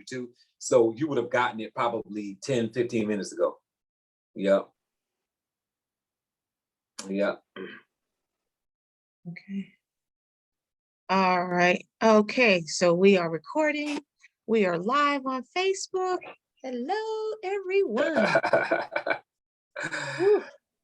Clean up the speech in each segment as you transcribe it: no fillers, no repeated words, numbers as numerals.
too. So you would have gotten it probably 10, 15 minutes ago. Yep. Yep. Okay. All right. Okay. So we are recording. We are live on Facebook. Hello, everyone.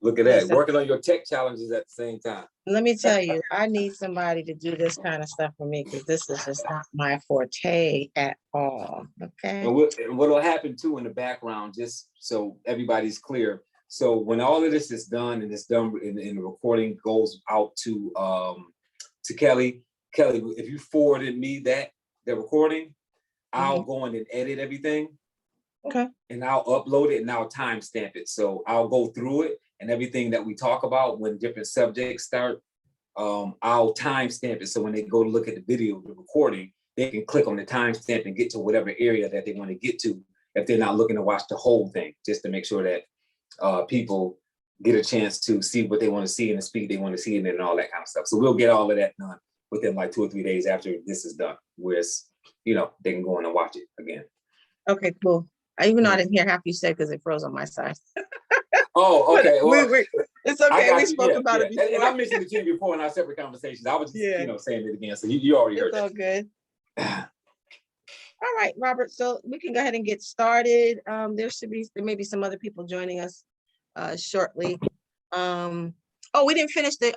Look at that. Working on your tech challenges at the same time. Let me tell you, I need somebody to do this kind of stuff for me because this is just not my forte at all. Okay. And what will happen too in the background, just so everybody's clear. So when all of this is done and it's done and the recording goes out to Kelly, if you forwarded me the recording, I'll go in and edit everything. Okay. And I'll upload it and I'll timestamp it. So I'll go through it and everything that we talk about when different subjects start, I'll timestamp it. So when they go to look at the video, the recording, they can click on the timestamp and get to whatever area that they want to get to if they're not looking to watch the whole thing, just to make sure that people get a chance to see what they want to see and the speed they want to see it and all that kind of stuff. So we'll get all of that done within like 2 or 3 days after this is done, where it's, they can go in and watch it again. Okay, cool. Even though I didn't hear half you said because it froze on my side. Oh, okay. Well, it's okay. We spoke about it before. And I mentioned it to you before in our separate conversations. I was just, saying it again. So you already heard it. It's all good. All right, Robert. So we can go ahead and get started. There may be some other people joining us shortly. We didn't finish the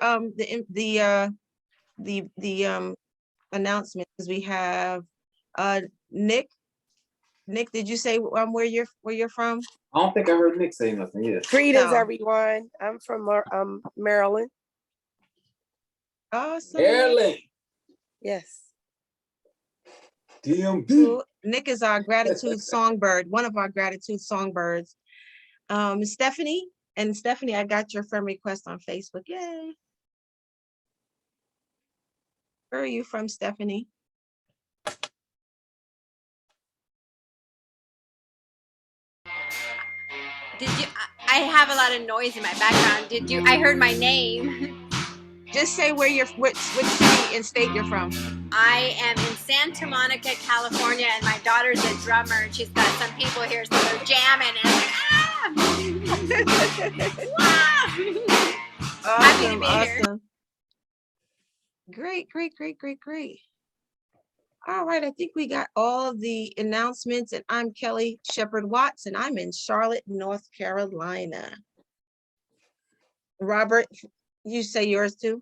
announcement because we have Nick. Nick, did you say where you're from? I don't think I heard Nick say nothing yet. Greetings, everyone. I'm from Maryland. Awesome. Maryland. Yes. DMV. Nick is our gratitude songbird, one of our gratitude songbirds. Stephanie, I got your friend request on Facebook. Yay. Where are you from, Stephanie? I have a lot of noise in my background. I heard my name. Just say which city and state you're from. I am in Santa Monica, California, and my daughter's a drummer, and she's got some people here, so they're jamming, and happy to be here. Great. All right, I think we got all the announcements, and I'm Kelly Shepard Watts, and I'm in Charlotte, North Carolina. Robert, you say yours too?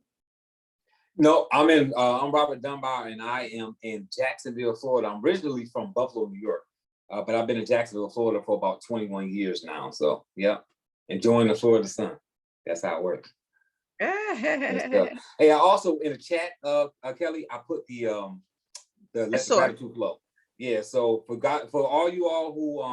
No, I'm Robert Dunbar, and I am in Jacksonville, Florida. I'm originally from Buffalo, New York, but I've been in Jacksonville, Florida for about 21 years now. So, yeah, enjoying the Florida sun. That's how it works. Hey, I also in the chat, Kelly, I put the Let the Gratitude Flow. Yeah, so for all you all who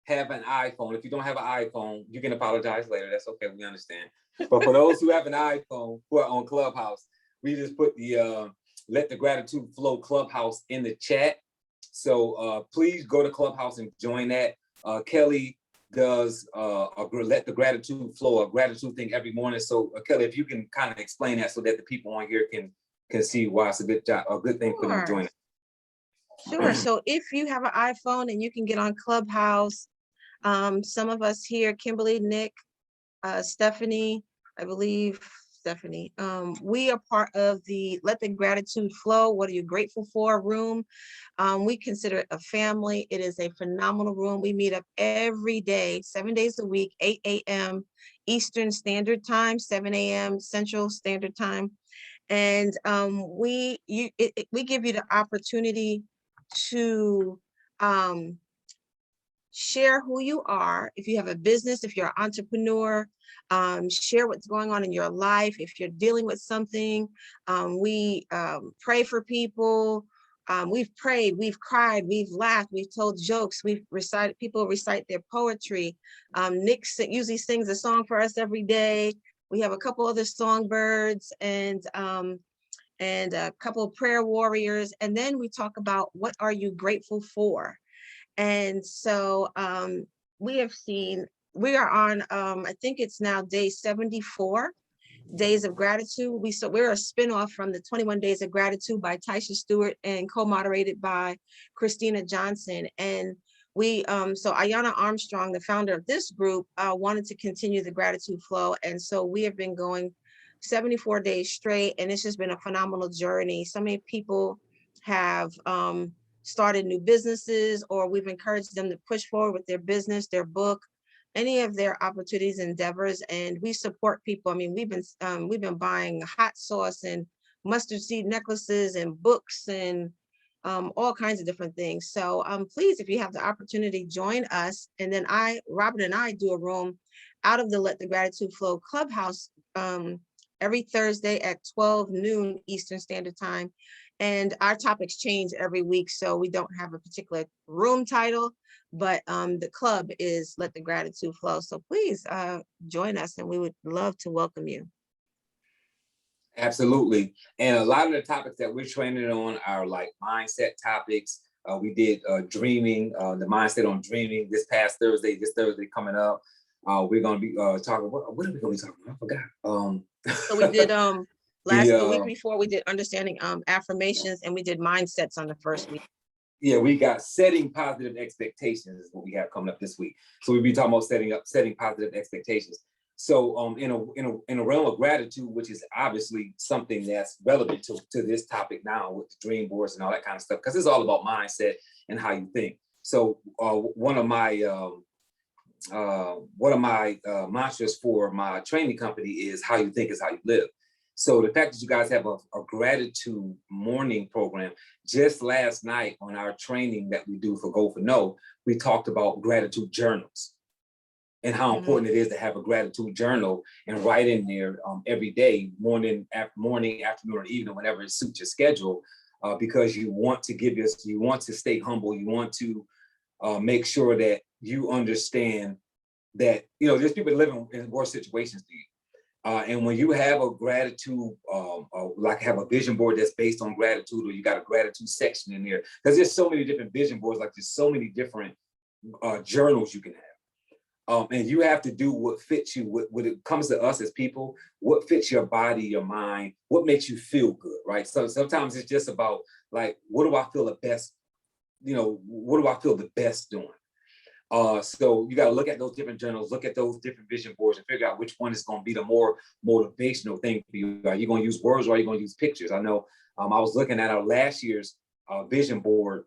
have an iPhone, if you don't have an iPhone, you can apologize later. That's okay, we understand. But for those who have an iPhone who are on Clubhouse, we just put the Let the Gratitude Flow Clubhouse in the chat. So please go to Clubhouse and join that. Kelly does Let the Gratitude Flow, a gratitude thing every morning. So Kelly, if you can kind of explain that so that the people on here can see why it's a good thing for them to join it. Sure. So if you have an iPhone and you can get on Clubhouse, some of us here, Kimberly, Nick, Stephanie, I believe Stephanie, we are part of the Let the Gratitude Flow. What are you grateful for room? We consider it a family. It is a phenomenal room. We meet up every day, 7 days a week, 8 a.m. Eastern Standard Time, 7 a.m. Central Standard Time. And we give you the opportunity to share who you are. If you have a business, if you're an entrepreneur, share what's going on in your life. If you're dealing with something, we pray for people. We've prayed, we've cried, we've laughed, we've told jokes, people recite their poetry. Nick usually sings a song for us every day. We have a couple other songbirds and a couple of prayer warriors. And then we talk about what are you grateful for? And so we are on, I think it's now day 74. Days of Gratitude. We're a spinoff from the 21 Days of Gratitude by Taisha Stewart and co-moderated by Christina Johnson. And so Ayana Armstrong, the founder of this group, wanted to continue the gratitude flow. And so we have been going 74 days straight, and it's just been a phenomenal journey. So many people have started new businesses, or we've encouraged them to push forward with their business, their book, any of their opportunities, endeavors, and we support people. I mean, we've been buying hot sauce and mustard seed necklaces and books and all kinds of different things. So please, if you have the opportunity, join us. And then Robert and I do a room out of the Let the Gratitude Flow Clubhouse every Thursday at 12 noon Eastern Standard Time. And our topics change every week, so we don't have a particular room title, but the club is Let the Gratitude Flow. So please join us, and we would love to welcome you. Absolutely. And a lot of the topics that we're training on are like mindset topics. We did dreaming, the mindset on dreaming this Thursday coming up. We're going to be talking, what are we going to be talking about? I forgot. So we did the week before, we did understanding affirmations, and we did mindsets on the first week. Yeah, we got setting positive expectations is what we have coming up this week. So we'll be talking about setting positive expectations. So in a realm of gratitude, which is obviously something that's relevant to this topic now with the dream boards and all that kind of stuff, because it's all about mindset and how you think. So one of my mantras for my training company is how you think is how you live. So the fact that you guys have a gratitude morning program, just last night on our training that we do for Go for No, we talked about gratitude journals and how important it is to have a gratitude journal and write in there every day, morning, afternoon, or evening, whenever it suits your schedule, because you want to stay humble. You want to make sure that you understand that, there's people living in worse situations than you. And when you have a gratitude, like have a vision board that's based on gratitude, or you got a gratitude section in there, because there's so many different vision boards, like there's so many different journals you can have. And you have to do what fits you. When it comes to us as people, what fits your body, your mind, what makes you feel good, right? So sometimes it's just about like, what do I feel the best? What do I feel the best doing? So you got to look at those different journals, look at those different vision boards, and figure out which one is going to be the more motivational thing for you. Are you going to use words, or are you going to use pictures? I know I was looking at our last year's vision board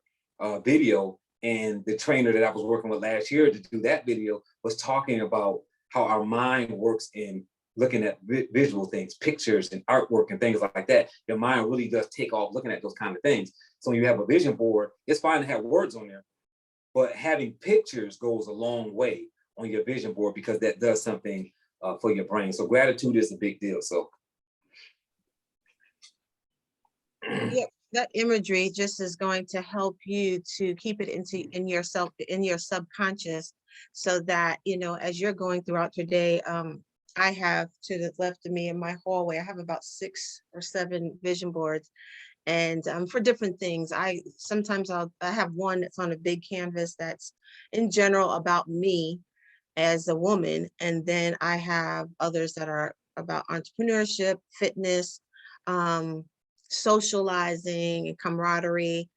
video, and the trainer that I was working with last year to do that video was talking about how our mind works in looking at visual things, pictures and artwork and things like that. Your mind really does take off looking at those kind of things. So when you have a vision board, it's fine to have words on there, but having pictures goes a long way on your vision board, because that does something for your brain. So gratitude is a big deal. So Yeah, that imagery just is going to help you to keep it in your subconscious, so that as you're going throughout your day. I have, to the left of me in my hallway, I have about 6 or 7 vision boards. And for different things, I have one that's on a big canvas that's in general about me as a woman. And then I have others that are about entrepreneurship, fitness, socializing and camaraderie,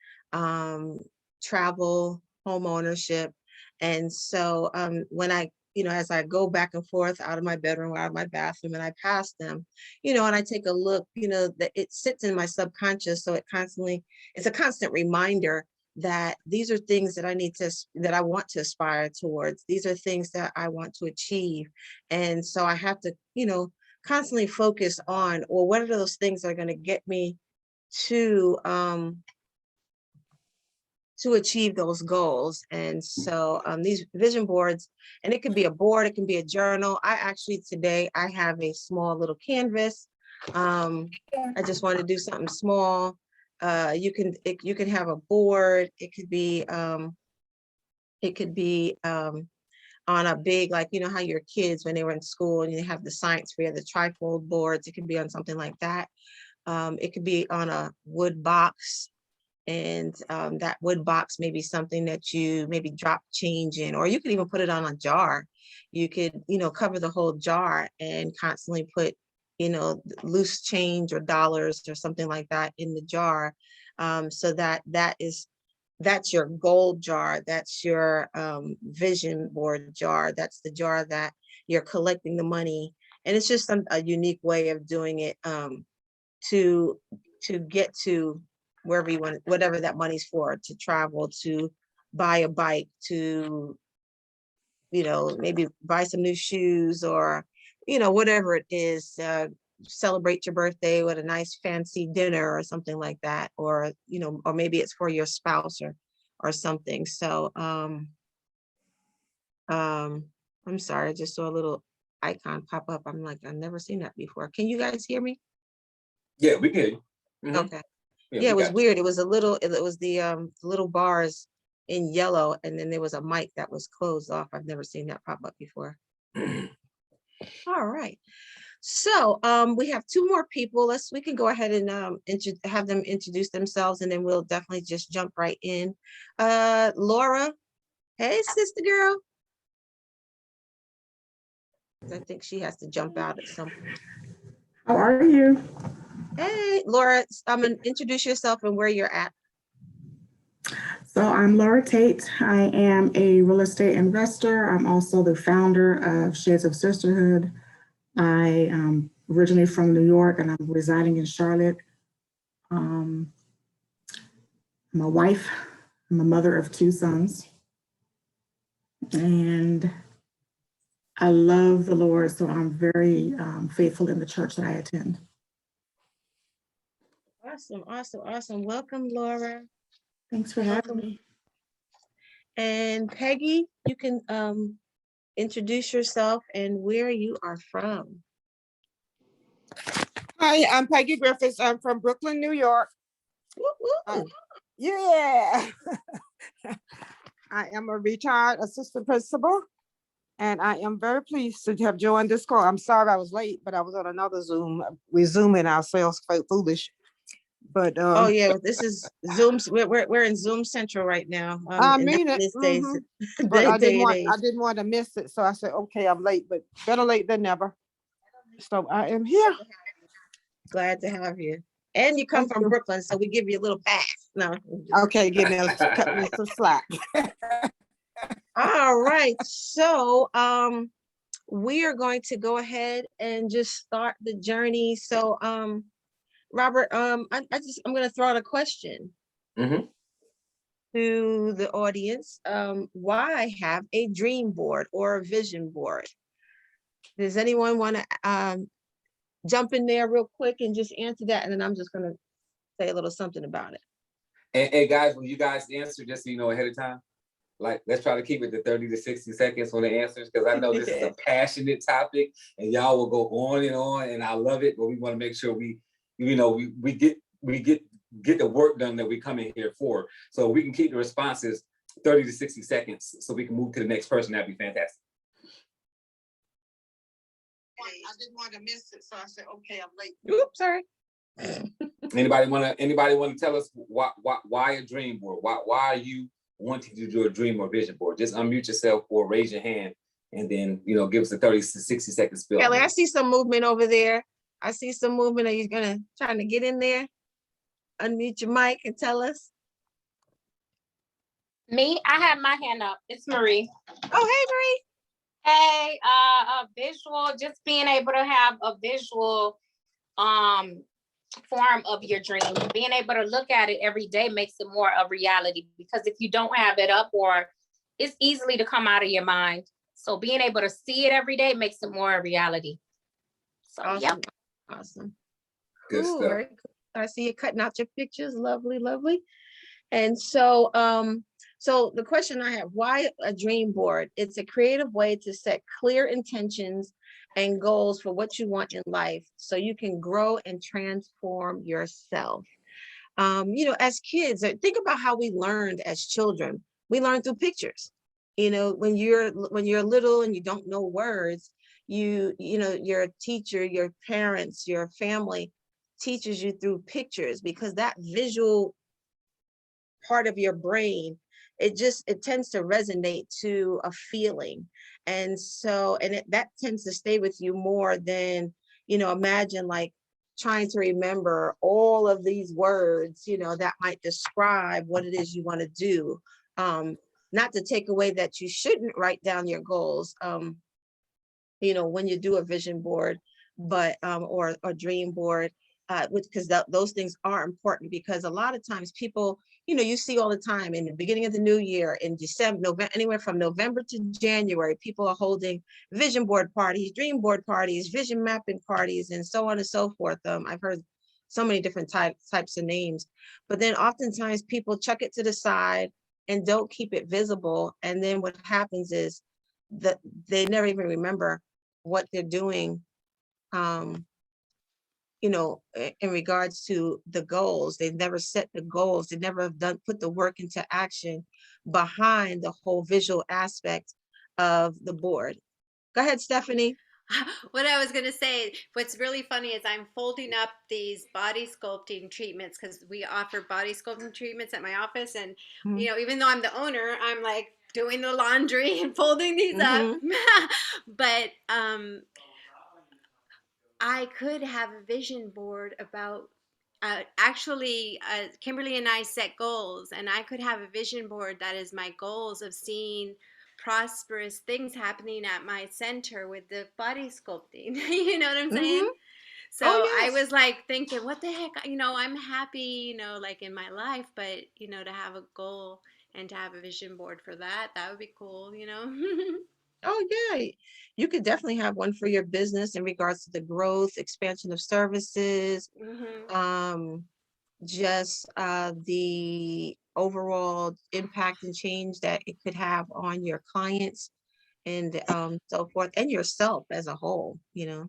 travel, home ownership. And so when I as I go back and forth out of my bedroom or out of my bathroom and I pass them, and I take a look, that it sits in my subconscious. So it's a constant reminder that these are things that I want to aspire towards. These are things that I want to achieve. And so I have to, constantly focus on, well, what are those things that are going to get me to achieve those goals. And so these vision boards, and it could be a board, it can be a journal. Today I have a small little canvas. I just wanted to do something small. You can have a board. It could be on a big, like, how your kids, when they were in school and you have the science fair, the trifold boards, it could be on something like that. It could be on a wood box. And that wood box may be something that you maybe drop change in, or you could even put it on a jar. You could, cover the whole jar and constantly put loose change or dollars or something like that in the jar. So that's your gold jar. That's your vision board jar. That's the jar that you're collecting the money. And it's just a unique way of doing it to get to wherever you want, whatever that money's for, to travel, to buy a bike, to, maybe buy some new shoes, or, whatever it is, celebrate your birthday with a nice fancy dinner or something like that, or, or maybe it's for your spouse or something. So, I'm sorry, I just saw a little icon pop up. I'm like, I've never seen that before. Can you guys hear me? Yeah, we can hear you. Mhm. Okay. Yeah, Yeah, we it was got you. weird. It was the little bars in yellow, and then there was a mic that was closed off. I've never seen that pop up before. All right. So we have two more people. We can go ahead and have them introduce themselves, and then we'll definitely just jump right in. Laura. Hey, sister girl. I think she has to jump out at some point. How are you? Hey, Laura, introduce yourself and where you're at. So I'm Laura Tate. I am a real estate investor. I'm also the founder of Shades of Sisterhood. I am originally from New York and I'm residing in Charlotte. I'm a wife. I'm a mother of 2 sons. And I love the Lord, so I'm very faithful in the church that I attend. Awesome, awesome, awesome. Welcome, Laura. Thanks for having me. And Peggy, you can introduce yourself and where you are from. Hi, I'm Peggy Griffiths. I'm from Brooklyn, New York. Woo-woo. Yeah. I am a retired assistant principal, and I am very pleased to have joined this call. I'm sorry I was late, but I was on another Zoom. We're Zooming ourselves foolish. But Oh yeah, this is Zoom. We're in Zoom Central right now. I and mean it. this days, But I day and I age. didn't want to miss it. So I said, okay, I'm late, but better late than never. So I am here. Glad to have you. And you come Thank from you. Brooklyn, so we give you a little pass. No. Okay, cut me some slack. All right. So we are going to go ahead and just start the journey. So Robert, I'm going to throw out a question Mhm. to the audience. Why have a dream board or a vision board? Does anyone want to jump in there real quick and just answer that? And then I'm just going to say a little something about it. And guys, when you guys answer, just so you know ahead of time, like let's try to keep it to 30 to 60 seconds for the answers, because I know this is a passionate topic and y'all will go on, and I love it, but we want to make sure we get the work done that we come in here for. So we can keep the responses 30 to 60 seconds so we can move to the next person. That'd be fantastic. I didn't want to miss it, so I said, okay, I'm late. Oops, sorry. Anybody wanna tell us why a dream board? Why are you wanting to do a dream or vision board? Just unmute yourself or raise your hand, and then give us a 30 to 60 second spiel. Kelly, I see some movement over there. I see some movement. Are you trying to get in there? Unmute your mic and tell us. Me, I have my hand up. It's Marie. Oh, hey, Marie. Hey, a visual, just being able to have a visual form of your dream, being able to look at it every day makes it more a reality, because if you don't have it up, or it's easily to come out of your mind. So being able to see it every day makes it more a reality. So Awesome. yeah. Awesome. Good Cool, stuff. very cool. I see you cutting out your pictures. Lovely, lovely. And so so the question I have, why a dream board? It's a creative way to set clear intentions and goals for what you want in life, so you can grow and transform yourself. As kids, think about how we learned as children. We learned through pictures. When you're little and you don't know words, your teacher, your parents, your family teaches you through pictures, because that visual part of your brain, it tends to resonate to a feeling. And so, that tends to stay with you more than, imagine like trying to remember all of these words, that might describe what it is you want to do. Not to take away that you shouldn't write down your goals, when you do a vision board, but or a dream board, because those things are important, because a lot of times people, you see all the time in the beginning of the new year, in December, November, anywhere from November to January, people are holding vision board parties, dream board parties, vision mapping parties, and so on and so forth. I've heard so many different types of names, but then oftentimes people chuck it to the side and don't keep it visible. And then what happens is that they never even remember what they're doing, in regards to the goals. They've never set the goals. They never have put the work into action behind the whole visual aspect of the board. Go ahead, Stephanie. What I was going to say, what's really funny is I'm folding up these body sculpting treatments, because we offer body sculpting treatments at my office. And, even though I'm the owner, I'm like doing the laundry and folding these up. But I could have a vision board about, Kimberly and I set goals, and I could have a vision board that is my goals of seeing prosperous things happening at my center with the body sculpting. You know what I'm saying? So I was like thinking, what the heck, I'm happy, like in my life, but to have a goal and to have a vision board for that would be cool. Oh yeah, you could definitely have one for your business in regards to the growth, expansion of services, just the overall impact and change that it could have on your clients, and so forth, and yourself as a whole. Yeah.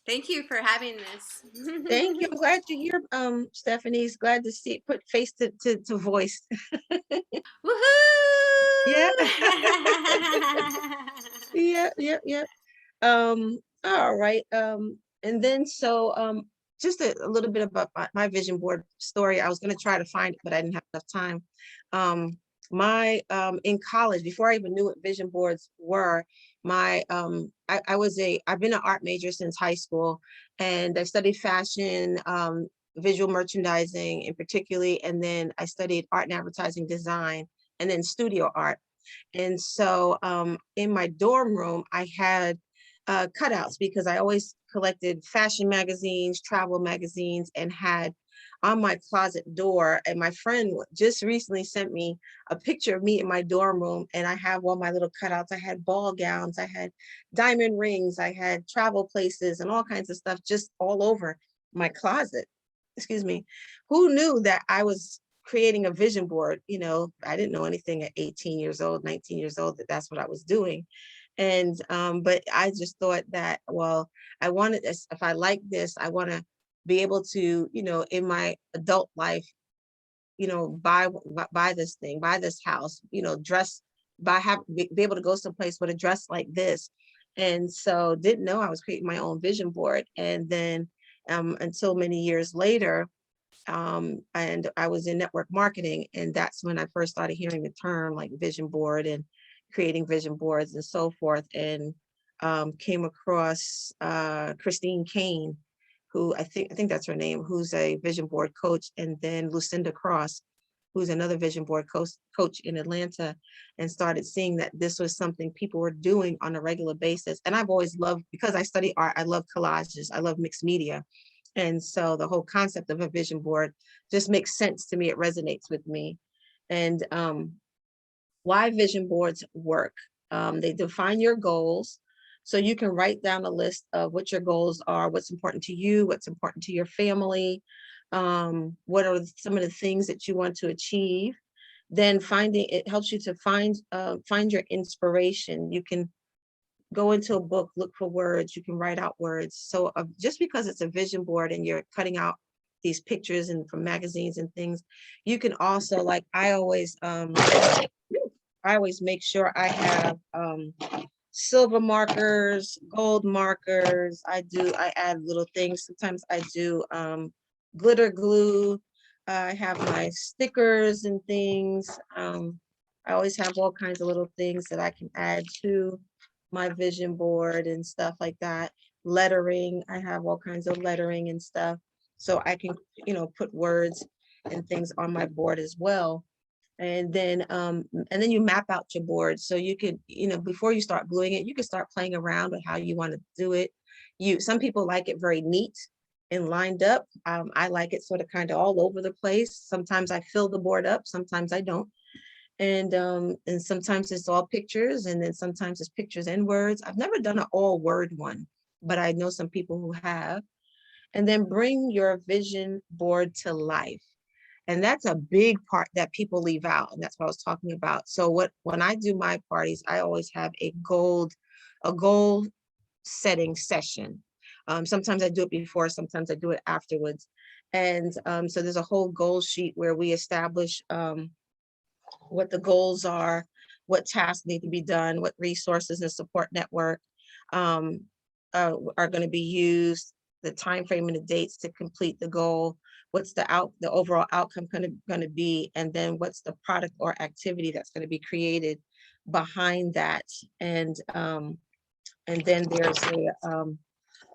Thank you for having this. Thank you. I'm glad you're here, Stephanie's glad to see, put face to voice. Woohoo! Yeah. Yeah. All right. And then just a little bit about my vision board story. I was going to try to find it, but I didn't have enough time. In college, before I even knew what vision boards were, I've been an art major since high school, and I studied fashion, visual merchandising in particularly, and then I studied art and advertising design, and then studio art. And so in my dorm room, I had cutouts, because I always collected fashion magazines, travel magazines, and had on my closet door. And my friend just recently sent me a picture of me in my dorm room, and I have all my little cutouts. I had ball gowns, I had diamond rings, I had travel places, and all kinds of stuff just all over my closet. Excuse me. Who knew that I was creating a vision board? I didn't know anything at 18 years old, 19 years old, that that's what I was doing. And but I just thought that, well, I wanted this, if I like this, I want to be able to, in my adult life, buy this thing, buy this house, dress, be able to go someplace with a dress like this. And so didn't know I was creating my own vision board. And then until many years later, and I was in network marketing, and that's when I first started hearing the term like vision board and creating vision boards and so forth, and came across Christine Kane, who I think that's her name, who's a vision board coach, and then Lucinda Cross, who's another vision board coach in Atlanta, and started seeing that this was something people were doing on a regular basis. And I've always loved, because I study art, I love collages, I love mixed media. And so the whole concept of a vision board just makes sense to me. It resonates with me. And why vision boards work. They define your goals. So you can write down a list of what your goals are, what's important to you, what's important to your family, what are some of the things that you want to achieve. Then it helps you to find your inspiration. You can go into a book, look for words, you can write out words. So just because it's a vision board and you're cutting out these pictures and from magazines and things, you can also, like, I always make sure I have silver markers, gold markers. I add little things. Sometimes I do glitter glue. I have my stickers and things. I always have all kinds of little things that I can add to my vision board and stuff like that. Lettering, I have all kinds of lettering and stuff. So I can, put words and things on my board as well. And then you map out your board. So you could, before you start gluing it, you can start playing around with how you want to do it. Some people like it very neat and lined up. I like it sort of kind of all over the place. Sometimes I fill the board up, sometimes I don't. And sometimes it's all pictures, and then sometimes it's pictures and words. I've never done an all word one, but I know some people who have. And then bring your vision board to life. And that's a big part that people leave out. And that's what I was talking about. So when I do my parties, I always have a goal setting session. Sometimes I do it before, sometimes I do it afterwards. And so there's a whole goal sheet where we establish what the goals are, what tasks need to be done, what resources and support network are going to be used, the time frame and the dates to complete the goal, what's the overall outcome going to be, and then what's the product or activity that's going to be created behind that. And then there's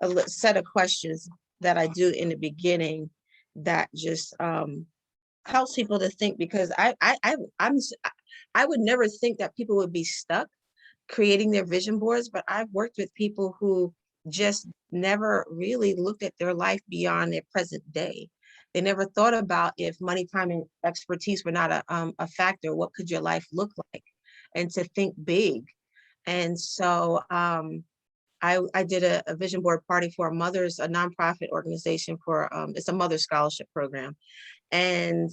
a set of questions that I do in the beginning that just helps people to think, because I would never think that people would be stuck creating their vision boards, but I've worked with people who just never really looked at their life beyond their present day. They never thought about, if money, time, and expertise were not a factor, what could your life look like? And to think big. And so I did a vision board party for a nonprofit organization for, it's a mother scholarship program. And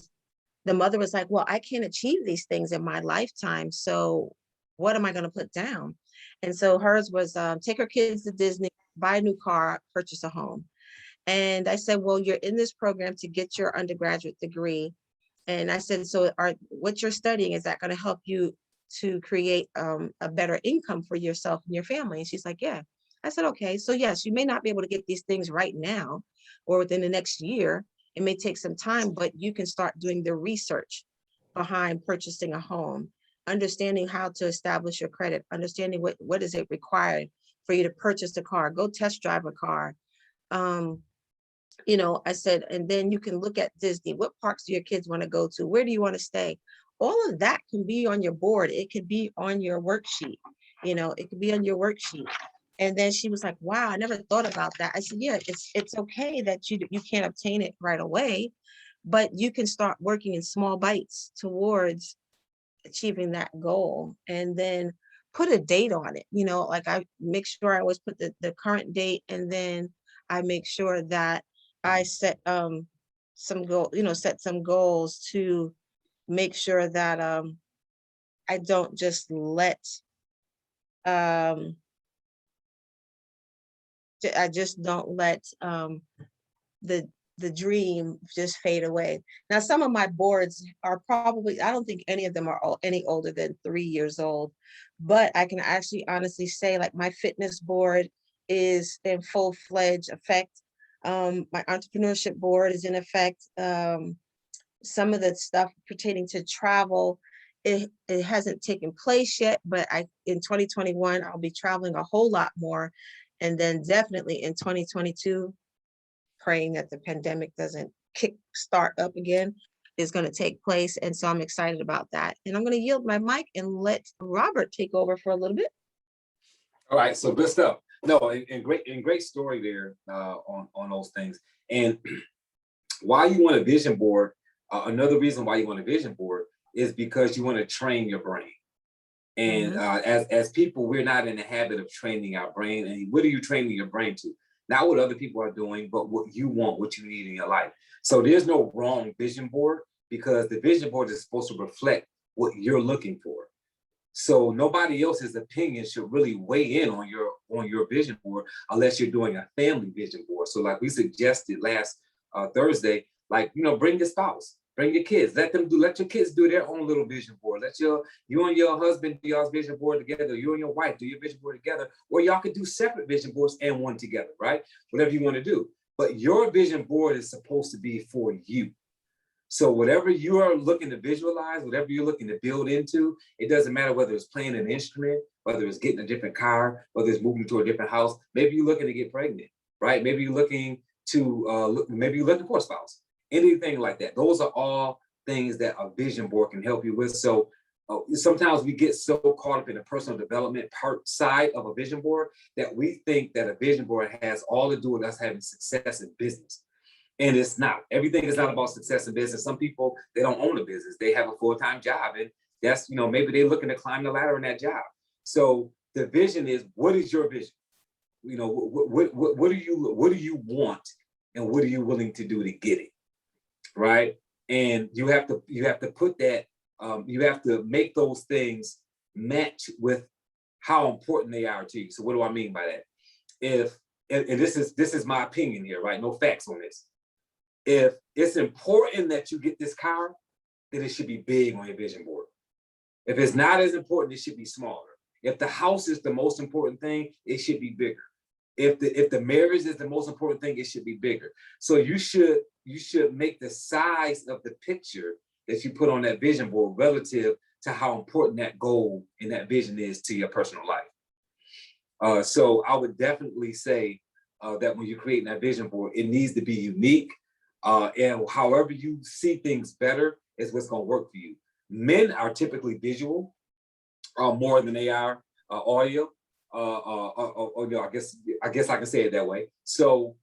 the mother was like, well, I can't achieve these things in my lifetime. So what am I going to put down? And so hers was take her kids to Disney, buy a new car, purchase a home. And I said, well, you're in this program to get your undergraduate degree. And I said, so what you're studying, is that going to help you to create a better income for yourself and your family? And she's like, yeah. I said, okay, so yes, you may not be able to get these things right now or within the next year. It may take some time, but you can start doing the research behind purchasing a home, understanding how to establish your credit, understanding what is it required for you to purchase a car, go test drive a car. I said, and then you can look at Disney. What parks do your kids want to go to? Where do you want to stay? All of that can be on your board. It could be on your worksheet. It could be on your worksheet. And then she was like, wow, I never thought about that. I said, yeah, it's okay that you can't obtain it right away, but you can start working in small bites towards achieving that goal. And then put a date on it. Like I make sure I always put the current date, and then I make sure that I set some goals to make sure that I don't just let the dream just fade away. Now, some of my boards are probably, I don't think any of them are any older than 3 years old, but I can actually honestly say, like, my fitness board is in full-fledged effect. My entrepreneurship board is in effect. Some of the stuff pertaining to travel, it hasn't taken place yet, but in 2021, I'll be traveling a whole lot more. And then definitely in 2022, praying that the pandemic doesn't start up again, is going to take place. And so I'm excited about that. And I'm going to yield my mic and let Robert take over for a little bit. All right, so good stuff. No, and great story there on those things. And why you want a vision board, another reason why you want a vision board is because you want to train your brain. And as people, we're not in the habit of training our brain. And what are you training your brain to? Not what other people are doing, but what you want, what you need in your life. So there's no wrong vision board, because the vision board is supposed to reflect what you're looking for. So nobody else's opinion should really weigh in on your vision board, unless you're doing a family vision board. So like we suggested last Thursday, bring your spouse, bring your kids, let your kids do their own little vision board. Let you and your husband do y'all's vision board together. You and your wife do your vision board together, or y'all could do separate vision boards and one together, right? Whatever you want to do. But your vision board is supposed to be for you. So whatever you are looking to visualize, whatever you're looking to build into, it doesn't matter whether it's playing an instrument, whether it's getting a different car, whether it's moving to a different house. Maybe you're looking to get pregnant, right? Maybe you're looking to, maybe you're looking for a spouse, anything like that. Those are all things that a vision board can help you with. So sometimes we get so caught up in the personal development part side of a vision board that we think that a vision board has all to do with us having success in business. And it's not. Everything is not about success in business. Some people, they don't own a business. They have a full-time job, and that's, maybe they're looking to climb the ladder in that job. So the vision is, what is your vision? What do you want, and what are you willing to do to get it, right? And you have to put that, you have to make those things match with how important they are to you. So what do I mean by that? And this is my opinion here, right? No facts on this. If it's important that you get this car, then it should be big on your vision board. If it's not as important, it should be smaller. If the house is the most important thing, it should be bigger. If the marriage is the most important thing, it should be bigger. So you should make the size of the picture that you put on that vision board relative to how important that goal and that vision is to your personal life. So I would definitely say that when you're creating that vision board, it needs to be unique. And however you see things better is what's going to work for you. Men are typically visual more than they are audio. I guess I can say it that way. So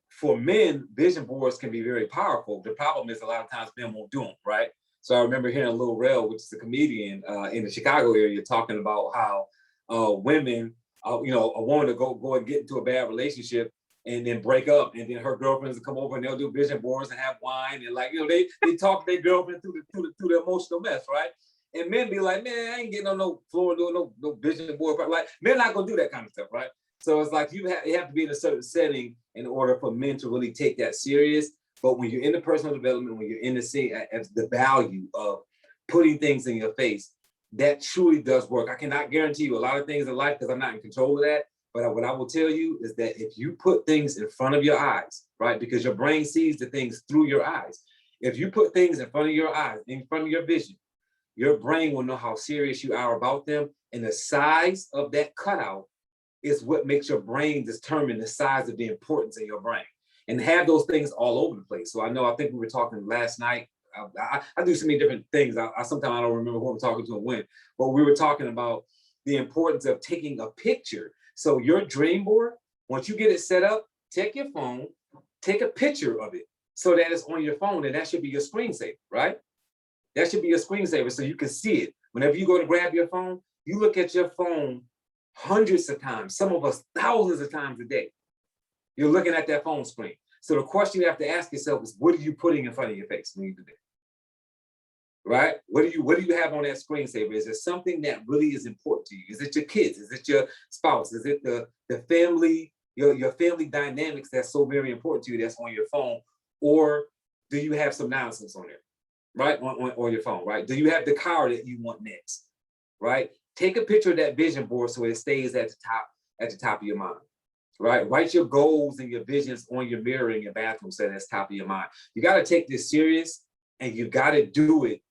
for men, vision boards can be very powerful. The problem is a lot of times men won't do them, right? So I remember hearing Lil Rel, which is a comedian in the Chicago area, talking about how women, a woman to go and get into a bad relationship and then break up, and then her girlfriends will come over and they'll do vision boards and have wine and they talk their girlfriend through the emotional mess, right? And men be like, man, I ain't getting on no floor doing no vision board. Like, men not gonna do that kind of stuff, right? So it's like you have to be in a certain setting in order for men to really take that serious. But when you're in the personal development, when you're in the scene, as the value of putting things in your face, that truly does work. I cannot guarantee you a lot of things in life because I'm not in control of that. But what I will tell you is that if you put things in front of your eyes, right, because your brain sees the things through your eyes. If you put things in front of your eyes, in front of your vision, your brain will know how serious you are about them. And the size of that cutout is what makes your brain determine the size of the importance in your brain. And have those things all over the place. So I think we were talking last night. I do so many different things. Sometimes I don't remember who I'm talking to and when, but we were talking about the importance of taking a picture. So your dream board, once you get it set up, take your phone, take a picture of it so that it's on your phone, and that should be your screensaver, right? That should be your screensaver so you can see it. Whenever you go to grab your phone, you look at your phone hundreds of times, some of us thousands of times a day. You're looking at that phone screen. So the question you have to ask yourself is, what are you putting in front of your face when you do that? Right? What do you have on that screensaver? Is there something that really is important to you? Is it your kids? Is it your spouse? Is it the family, your family dynamics that's so very important to you that's on your phone? Or do you have some nonsense on there, right? On your phone, right? Do you have the car that you want next, right? Take a picture of that vision board so it stays at the top of your mind, right? Write your goals and your visions on your mirror in your bathroom so that's top of your mind. You got to take this serious, and you got to do it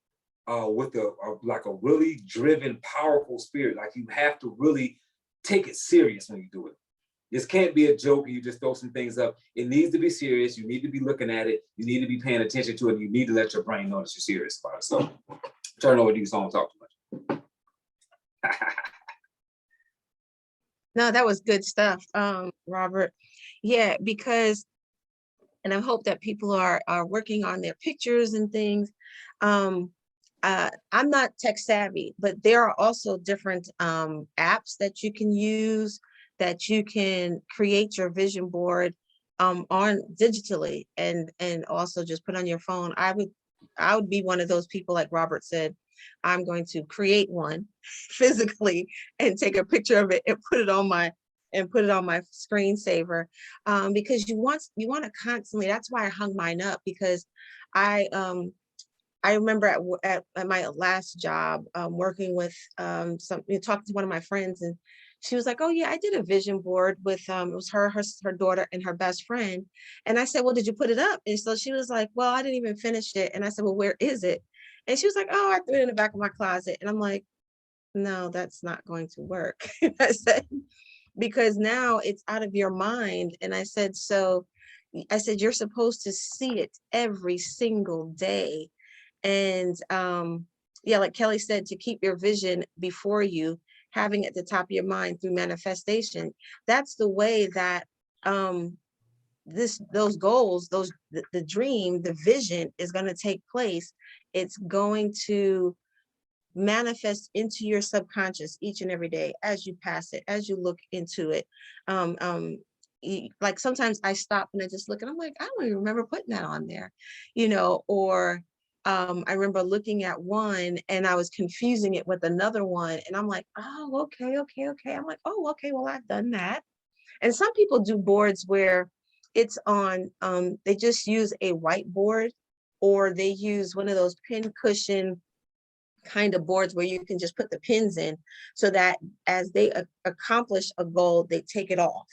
with a really driven, powerful spirit. Like, you have to really take it serious when you do it. This can't be a joke and you just throw some things up. It needs to be serious. You need to be looking at it. You need to be paying attention to it. You need to let your brain know that you're serious about it. So turn over to you so I don't talk too much. No, that was good stuff, Robert. Yeah, because, and I hope that people are working on their pictures and things. I'm not tech savvy, but there are also different apps that you can use that you can create your vision board on digitally and also just put on your phone. I would be one of those people, like Robert said. I'm going to create one physically and take a picture of it and put it on my screensaver, because you want to constantly. That's why I hung mine up, because I remember at my last job working with talking to one of my friends, and she was like, oh yeah, I did a vision board with it was her daughter and her best friend. And I said, well, did you put it up? And so she was like, well, I didn't even finish it. And I said, well, where is it? And she was like, oh, I threw it in the back of my closet. And I'm like, no, that's not going to work. I said, because now it's out of your mind. And I said, so I said, you're supposed to see it every single day. And yeah, like Kelly said, to keep your vision before you, having it at the top of your mind through manifestation. That's the way that those goals, the dream, the vision is going to take place. It's going to manifest into your subconscious each and every day as you pass it, as you look into it. Um, um, like sometimes I stop and I just look and I'm like, I don't even remember putting that on there, or I remember looking at one and I was confusing it with another one. And I'm like, oh, okay. I'm like, oh, okay, well, I've done that. And some people do boards where it's on, they just use a whiteboard, or they use one of those pin cushion kind of boards where you can just put the pins in, so that as they accomplish a goal, they take it off.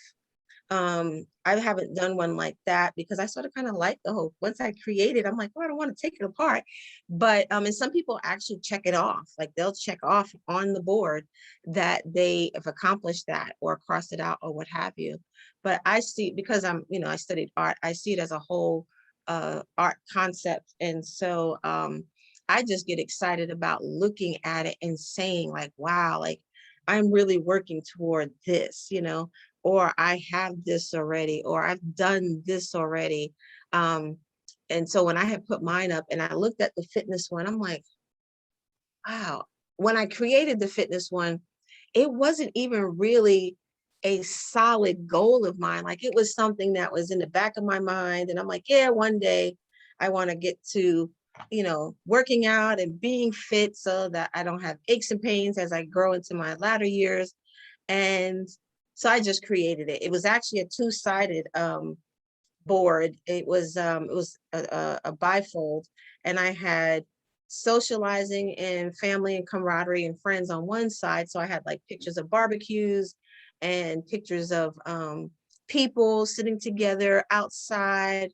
I haven't done one like that because I sort of kind of like the whole, once I create it, I'm like, oh, I don't want to take it apart. But and some people actually check it off, like they'll check off on the board that they have accomplished that or crossed it out or what have you. But I see, because I studied art, I see it as a whole art concept. And so I just get excited about looking at it and saying like, wow, like I'm really working toward this, or I have this already, or I've done this already. And so when I had put mine up and I looked at the fitness one, I'm like, wow. When I created the fitness one, it wasn't even really a solid goal of mine. Like it was something that was in the back of my mind. And I'm like, yeah, one day I want to get to, working out and being fit so that I don't have aches and pains as I grow into my latter years. And so I just created it. It was actually a two-sided board. It was a bifold, and I had socializing and family and camaraderie and friends on one side. So I had like pictures of barbecues and pictures of people sitting together outside,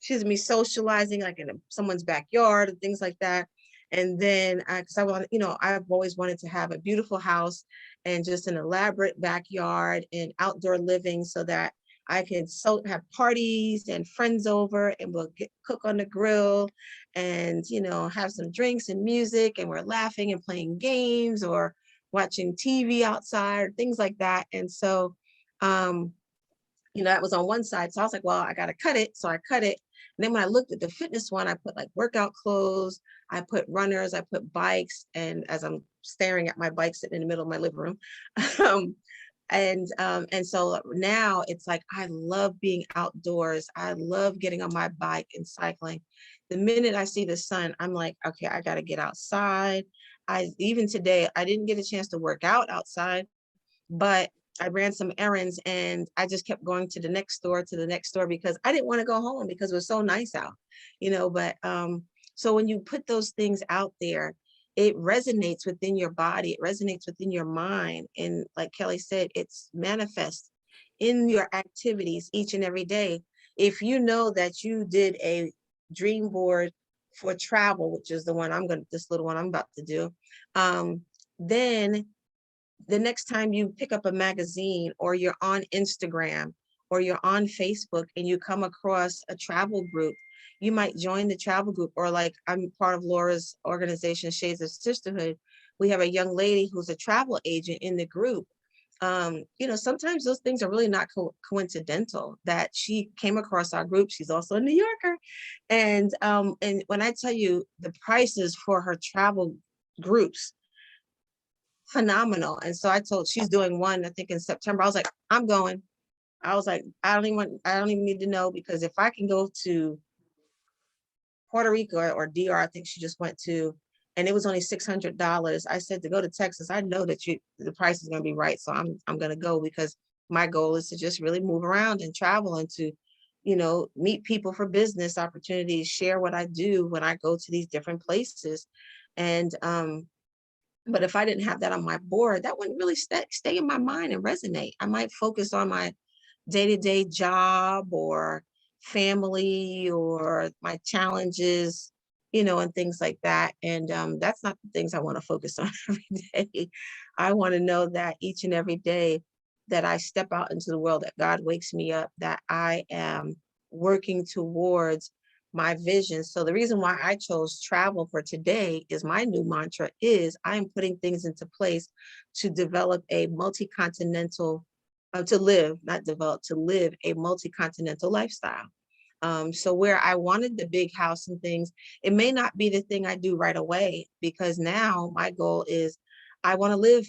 socializing like in someone's backyard and things like that. And then because I want, I've always wanted to have a beautiful house and just an elaborate backyard and outdoor living, so that I can have parties and friends over, and we'll cook on the grill and, have some drinks and music, and we're laughing and playing games or watching TV outside or things like that. And so, that was on one side. So I was like, well, I got to cut it. So I cut it. And then when I looked at the fitness one, I put like workout clothes, I put runners, I put bikes. And as I'm staring at my bike sitting in the middle of my living room, and so now it's like, I love being outdoors. I love getting on my bike and cycling. The minute I see the sun, I'm like, okay, I got to get outside. Even today, I didn't get a chance to work out outside, but I ran some errands and I just kept going to the next store because I didn't want to go home because it was so nice out, but so when you put those things out there, it resonates within your body, it resonates within your mind. And like Kelly said, it's manifest in your activities each and every day. If you know that you did a dream board for travel, which is the one this little one I'm about to do, then the next time you pick up a magazine or you're on Instagram or you're on Facebook and you come across a travel group, you might join the travel group. Or like I'm part of Laura's organization, Shades of Sisterhood. We have a young lady who's a travel agent in the group. Sometimes those things are really not coincidental that she came across our group. She's also a New Yorker. And when I tell you the prices for her travel groups, phenomenal. And so she's doing one, I think in September. I was like, I'm going. I was like, I don't even need to know, because if I can go to Puerto Rico or DR, I think she just went to, and it was only $600. I said, to go to Texas, I know that the price is going to be right. So I'm going to go, because my goal is to just really move around and travel and to, meet people for business opportunities, share what I do when I go to these different places. And, but if I didn't have that on my board, that wouldn't really stay in my mind and resonate. I might focus on my day-to-day job or family or my challenges, and things like that. And that's not the things I want to focus on every day. I want to know that each and every day that I step out into the world, that God wakes me up, that I am working towards my vision. So the reason why I chose travel for today is my new mantra is I'm putting things into place to develop a multi-continental, to live, not develop, to live a multi-continental lifestyle. So where I wanted the big house and things, it may not be the thing I do right away, because now my goal is I want to live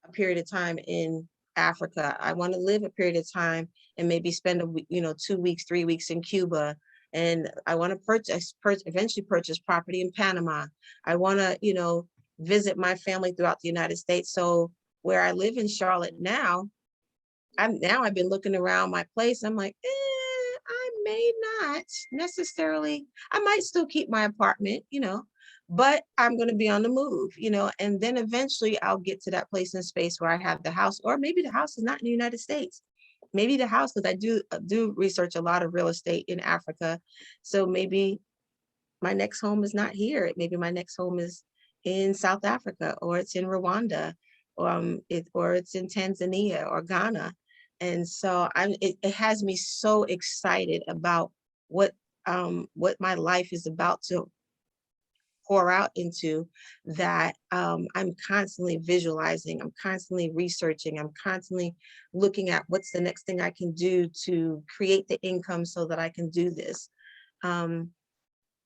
a period of time in Africa. I want to live a period of time and maybe spend 2 weeks, 3 weeks in Cuba. And I want to eventually purchase property in Panama. I want to, visit my family throughout the United States. So where I live in Charlotte now, I've been looking around my place. I'm like, I may not necessarily, I might still keep my apartment, but I'm going to be on the move, and then eventually I'll get to that place in space where I have the house, or maybe the house is not in the United States. Maybe the house, because I do research a lot of real estate in Africa. So maybe my next home is not here. Maybe my next home is in South Africa, or it's in Rwanda, or it's in Tanzania or Ghana. And so it has me so excited about what my life is about to pour out into, that I'm constantly visualizing, I'm constantly researching, I'm constantly looking at what's the next thing I can do to create the income so that I can do this.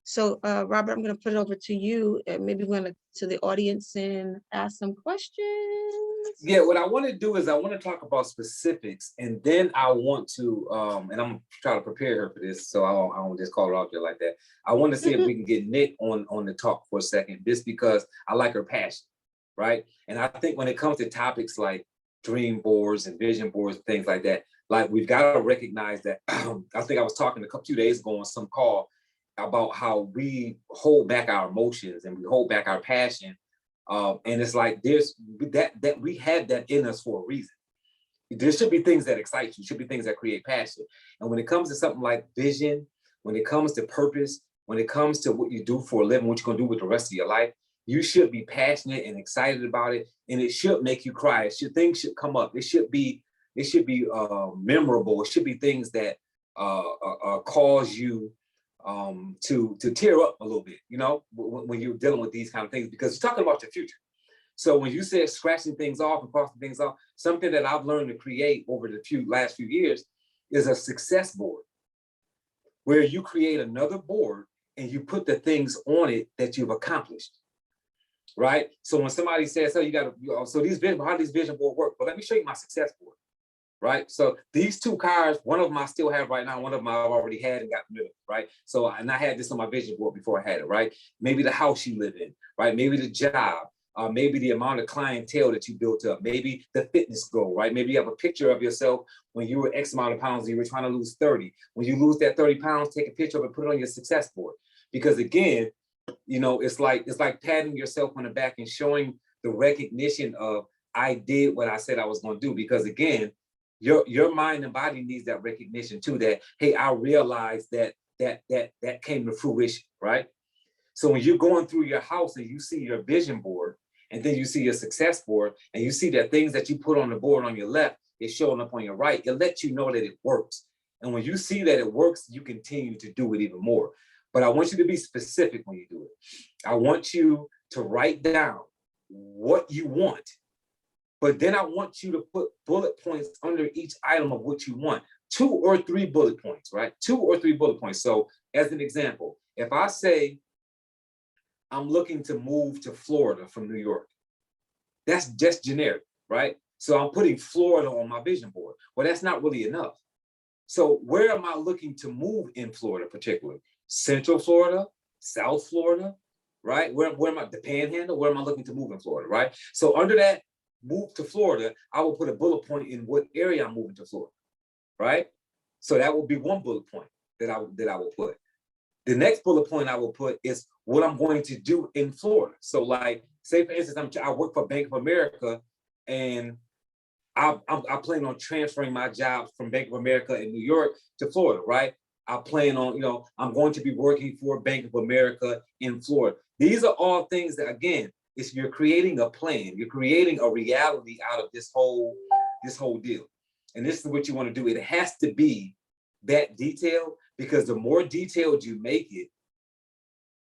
So Robert, I'm going to put it over to you, and maybe we're going to the audience and ask some questions. Yeah, what I want to do is I want to talk about specifics, and then I want to, and I'm trying to prepare her for this, so I won't just call her out there like that. I want to see if we can get Nick on the talk for a second, just because I like her passion, right? And I think when it comes to topics like dream boards and vision boards, things like that, like we've got to recognize that. I think I was talking a few days ago on some call about how we hold back our emotions and we hold back our passion. And it's like there's that we have that in us for a reason. There should be things that excite you, should be things that create passion. And when it comes to something like vision, when it comes to purpose, when it comes to what you do for a living, what you're gonna do with the rest of your life, you should be passionate and excited about it, and it should make you cry. Things should come up. It should be memorable. It should be things that cause you to tear up a little bit, when you're dealing with these kind of things, because you're talking about your future. So when you say scratching things off and crossing things off, something that I've learned to create over the last few years is a success board, where you create another board and you put the things on it that you've accomplished, right? So when somebody says, "Oh, how these vision board work?" Well, let me show you my success board. Right. So these two cars, one of them I still have right now, one of them I've already had and got rid of, right? So, and I had this on my vision board before I had it, right? Maybe the house you live in, right? Maybe the job, maybe the amount of clientele that you built up, maybe the fitness goal, right? Maybe you have a picture of yourself when you were X amount of pounds and you were trying to lose 30. When you lose that 30 pounds, take a picture of it, put it on your success board. Because again, it's like patting yourself on the back and showing the recognition of, I did what I said I was going to do. Because again, your mind and body needs that recognition too, that, hey, I realized that came to fruition, right? So when you're going through your house and you see your vision board, and then you see your success board, and you see that things that you put on the board on your left is showing up on your right, it lets you know that it works. And when you see that it works, you continue to do it even more. But I want you to be specific when you do it. I want you to write down what you want. But then I want you to put bullet points under each item of what you want. 2 or 3 bullet points, right? 2 or 3 bullet points. So as an example, if I say I'm looking to move to Florida from New York, that's just generic, right? So I'm putting Florida on my vision board. Well, that's not really enough. So where am I looking to move in Florida particularly? Central Florida, South Florida, right? Where am I, the Panhandle? Where am I looking to move in Florida, right? So under that, move to Florida, I will put a bullet point in what area I'm moving to Florida, right? So that will be one bullet point that I will put. The next bullet point I will put is what I'm going to do in Florida. So like, say for instance, I work for Bank of America, and I plan on transferring my job from Bank of America in New York to Florida, right? I plan on, I'm going to be working for Bank of America in Florida. These are all things that, again, you're creating a plan. You're creating a reality out of this whole deal. And this is what you want to do. It has to be that detailed, because the more detailed you make it,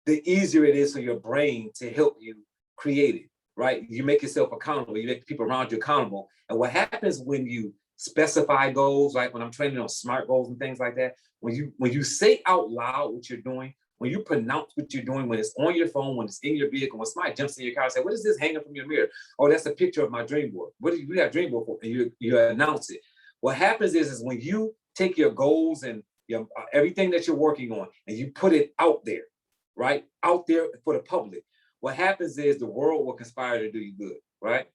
the easier it is for your brain to help you create it, right? You make yourself accountable. You make people around you accountable. And what happens when you specify goals, like when I'm training on SMART goals and things like that, when you say out loud what you're doing, when you pronounce what you're doing, when it's on your phone, when it's in your vehicle, when somebody jumps in your car and say, "What is this hanging from your mirror?" "Oh, that's a picture of my dream board." "What do you have a dream board for?" And you announce it. What happens is when you take your goals and your everything that you're working on and you put it out there, right? Out there for the public. What happens is the world will conspire to do you good, right?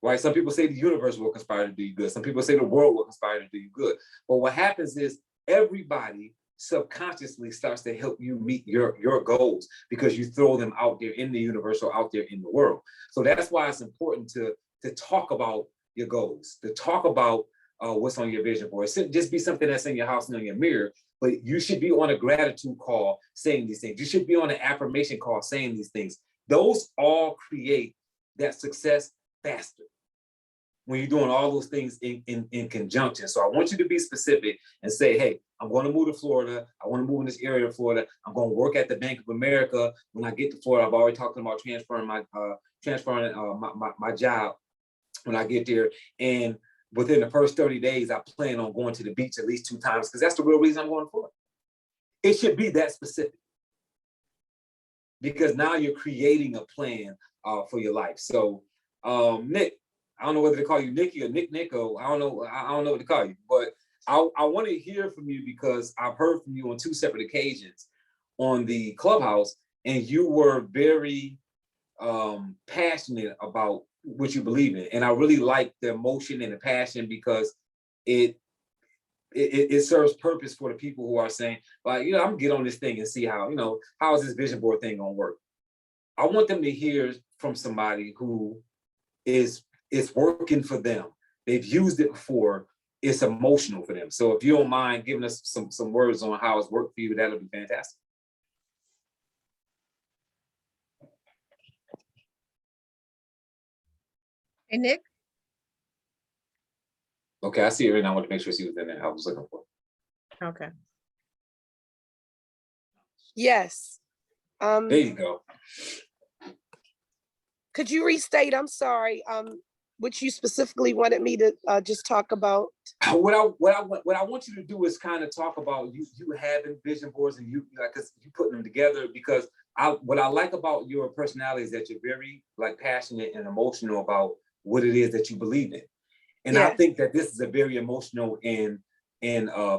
Right? Some people say the universe will conspire to do you good. Some people say the world will conspire to do you good. But what happens is everybody subconsciously starts to help you meet your goals, because you throw them out there in the universe or out there in the world. So that's why it's important to talk about your goals, to talk about what's on your vision board. It shouldn't just be something that's in your house and on your mirror, but you should be on a gratitude call saying these things. You should be on an affirmation call saying these things. Those all create that success faster when you're doing all those things in conjunction. So I want you to be specific and say, "Hey, I'm going to move to Florida. I want to move in this area of Florida. I'm going to work at the Bank of America. When I get to Florida, I've already talked about transferring my job when I get there. And within the first 30 days, I plan on going to the beach at least 2 times, because that's the real reason I'm going to Florida." It should be that specific, because now you're creating a plan for your life. So, Nick, I don't know whether to call you Nikki or Nick, or I don't know what to call you, but I want to hear from you, because I've heard from you on 2 separate occasions on the Clubhouse, and you were very passionate about what you believe in. And I really like the emotion and the passion, because it serves purpose for the people who are saying, like, I'm gonna get on this thing and see how is this vision board thing gonna work. I want them to hear from somebody who is working for them. They've used it before. It's emotional for them. So if you don't mind giving us some words on how it's worked for you, that would be fantastic. Hey, Nick? Okay, I see it right now. I want to make sure she was in there. I was looking for. Okay. Yes. There you go. Could you restate? I'm sorry. Which you specifically wanted me to just talk about? What I want you to do is kind of talk about you having vision boards, and because you putting them together. Because what I like about your personality is that you're very passionate and emotional about what it is that you believe in. And Yeah. I think that this is a very emotional and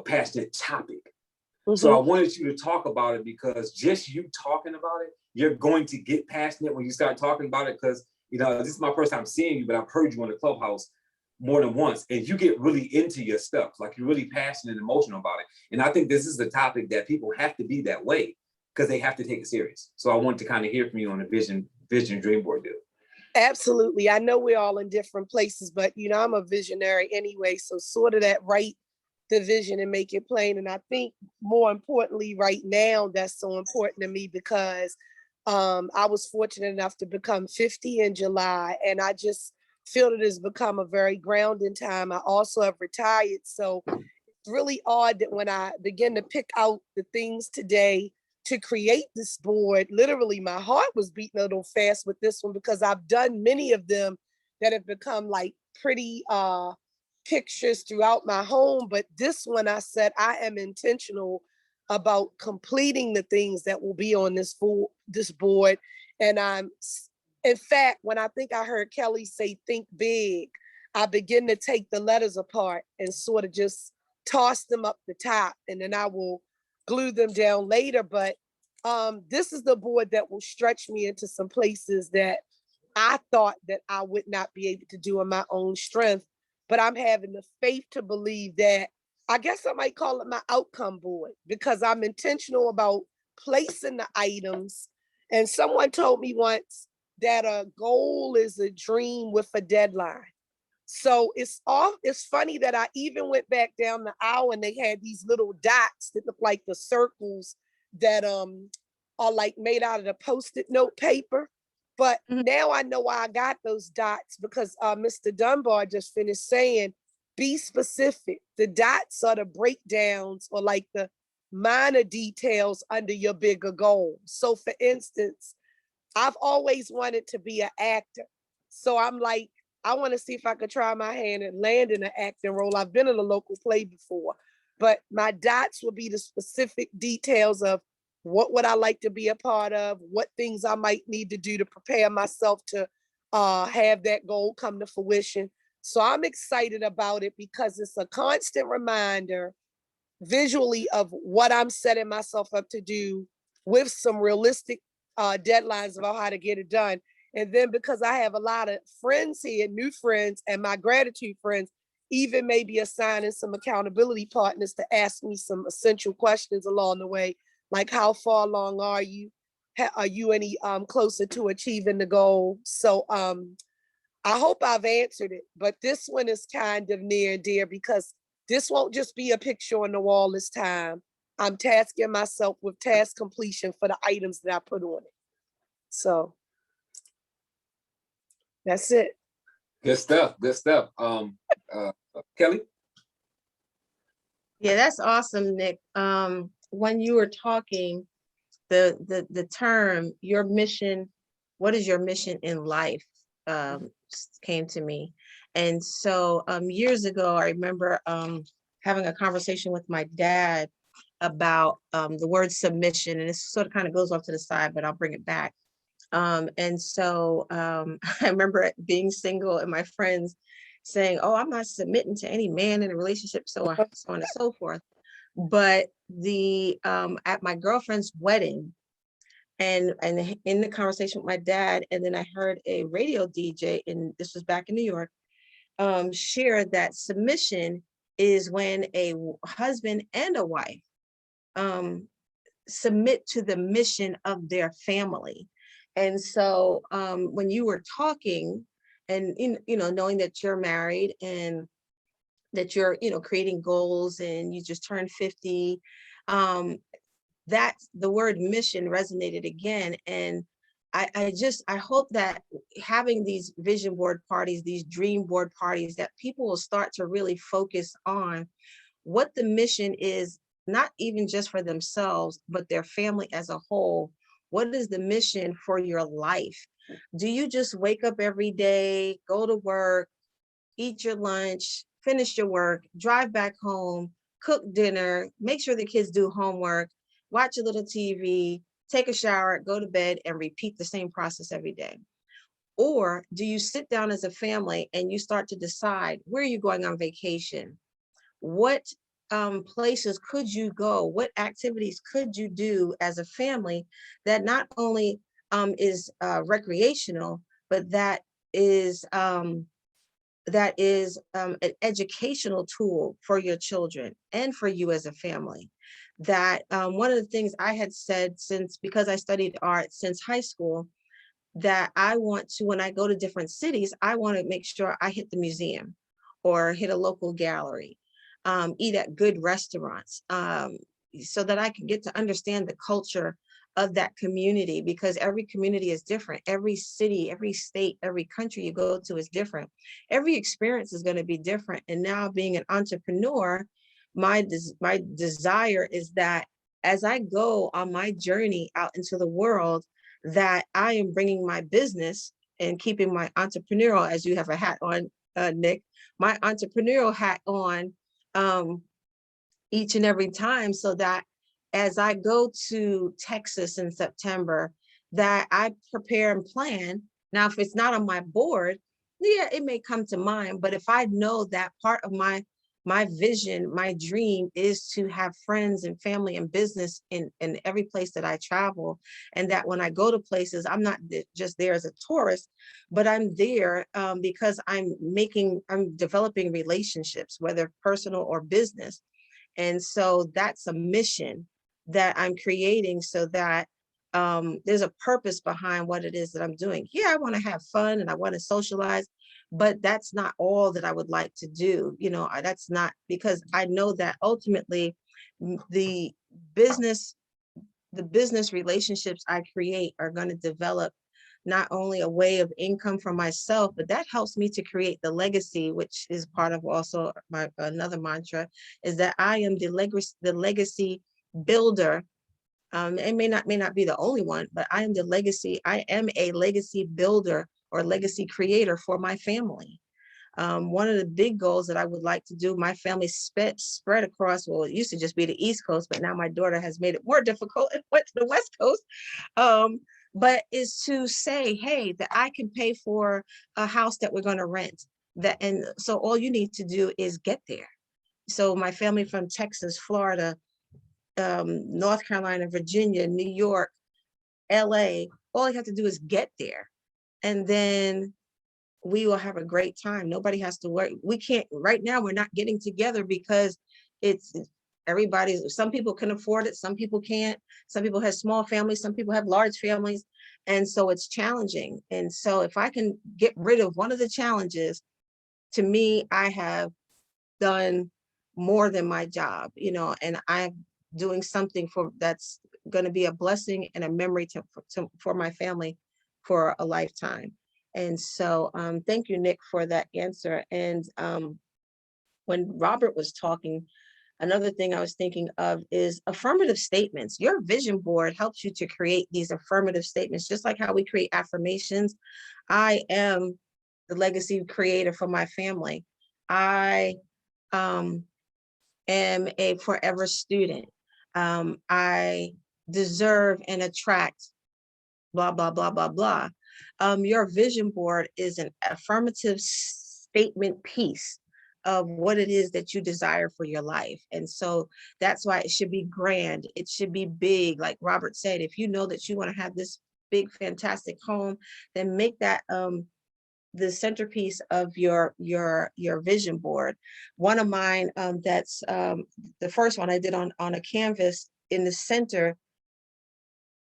passionate topic. Mm-hmm. So I wanted you to talk about it, because just you talking about it, you're going to get passionate when you start talking about it. Because this is my first time seeing you, but I've heard you on the Clubhouse more than once, and you get really into your stuff. Like, you're really passionate and emotional about it. And I think this is the topic that people have to be that way, because they have to take it serious. So I wanted to kind of hear from you on the vision dream board deal. Absolutely. I know we're all in different places, but I'm a visionary anyway. So sort of that write the vision and make it plain. And I think more importantly right now, that's so important to me, because I was fortunate enough to become 50 in July, and I just feel it has become a very grounding time. I also have retired. So it's really odd that when I begin to pick out the things today to create this board, literally my heart was beating a little fast with this one, because I've done many of them that have become like pretty pictures throughout my home. But this one, I said, I am intentional about completing the things that will be on this board. And in fact, when I think I heard Kelly say, think big, I begin to take the letters apart and sort of just toss them up the top, and then I will glue them down later. But this is the board that will stretch me into some places that I thought that I would not be able to do in my own strength. But I'm having the faith to believe that, I guess I might call it my outcome board, because I'm intentional about placing the items. And someone told me once that a goal is a dream with a deadline. So it's funny that I even went back down the aisle and they had these little dots that look like the circles that are like made out of the Post-it note paper. But Mhm. now I know why I got those dots, because Mr. Dunbar just finished saying, be specific. The dots are the breakdowns or like the minor details under your bigger goal. So for instance, I've always wanted to be an actor. So I'm like, I want to see if I could try my hand and land in an acting role. I've been in a local play before, but my dots will be the specific details of what would I like to be a part of, what things I might need to do to prepare myself to have that goal come to fruition. So I'm excited about it because it's a constant reminder visually of what I'm setting myself up to do with some realistic deadlines about how to get it done. And then because I have a lot of friends here, new friends, and my gratitude friends, even maybe assigning some accountability partners to ask me some essential questions along the way, like how far along are you? Are you any closer to achieving the goal? So I hope I've answered it, but this one is kind of near and dear because this won't just be a picture on the wall this time. I'm tasking myself with task completion for the items that I put on it. So that's it. Good stuff. Good stuff. Kelly. Yeah, that's awesome, Nick. When you were talking, the term, your mission, what is your mission in life, came to me. And so years ago, I remember having a conversation with my dad about the word submission, and it sort of kind of goes off to the side, but I'll bring it back. And so I remember being single and my friends saying, "Oh, I'm not submitting to any man in a relationship," so on and so forth. But the at my girlfriend's wedding, and in the conversation with my dad, and then I heard a radio DJ, and this was back in New York, share that submission is when a husband and a wife submit to the mission of their family. And so when you were talking, and knowing that you're married and that you're creating goals, and you just turned 50, that the word mission resonated again. And I hope that having these vision board parties, these dream board parties, that people will start to really focus on what the mission is, not even just for themselves, but their family as a whole. What is the mission for your life? Do you just wake up every day, go to work, eat your lunch, finish your work, drive back home, cook dinner, make sure the kids do homework, watch a little TV, take a shower, go to bed, and repeat the same process every day? Or do you sit down as a family and you start to decide, where are you going on vacation? What places could you go? What activities could you do as a family that not only is recreational, but that is an educational tool for your children and for you as a family? That one of the things I had said, because I studied art since high school, that I want to, when I go to different cities, I want to make sure I hit the museum or hit a local gallery, eat at good restaurants, so that I can get to understand the culture of that community, because every community is different. Every city, every state, every country you go to is different. Every experience is going to be different. And now, being an entrepreneur, my desire is that as I go on my journey out into the world, that I am bringing my business and keeping my entrepreneurial, as you have a hat on, Nick, my entrepreneurial hat on each and every time, so that as I go to Texas in September, that I prepare and plan. Now, if it's not on my board, yeah, it may come to mind, but if I know that part of my vision, my dream is to have friends and family and business in every place that I travel, and that when I go to places, I'm not just there as a tourist, but I'm there because I'm developing relationships, whether personal or business. And so that's a mission that I'm creating, so that there's a purpose behind what it is that I'm doing. Yeah, I want to have fun and I want to socialize, but that's not all that I would like to do. That's not, because I know that ultimately the business relationships I create are going to develop not only a way of income for myself, but that helps me to create the legacy, which is part of also my another mantra, is that I am the legacy builder. It may not be the only one, but I am a legacy builder or legacy creator for my family. One of the big goals that I would like to do, my family spread across, well, it used to just be the East Coast, but now my daughter has made it more difficult and went to the West Coast. But is to say, hey, that I can pay for a house that we're going to rent. And so all you need to do is get there. So my family from Texas, Florida, North Carolina, Virginia, New York, LA, all you have to do is get there. And then we will have a great time. Nobody has to worry. We can't, right now, we're not getting together because some people can afford it, some people can't. Some people have small families, some people have large families. And so it's challenging. And so if I can get rid of one of the challenges, to me, I have done more than my job, and I'm doing something that's going to be a blessing and a memory for my family for a lifetime. And so thank you, Nick, for that answer. And when Robert was talking, another thing I was thinking of is affirmative statements. Your vision board helps you to create these affirmative statements, just like how we create affirmations. I am the legacy creator for my family. I am a forever student. I deserve and attract blah, blah, blah, blah, blah. Your vision board is an affirmative statement piece of what it is that you desire for your life. And so that's why it should be grand. It should be big. Like Robert said, if you know that you want to have this big, fantastic home, then make that the centerpiece of your vision board. One of mine, that's the first one I did on a canvas. In the center,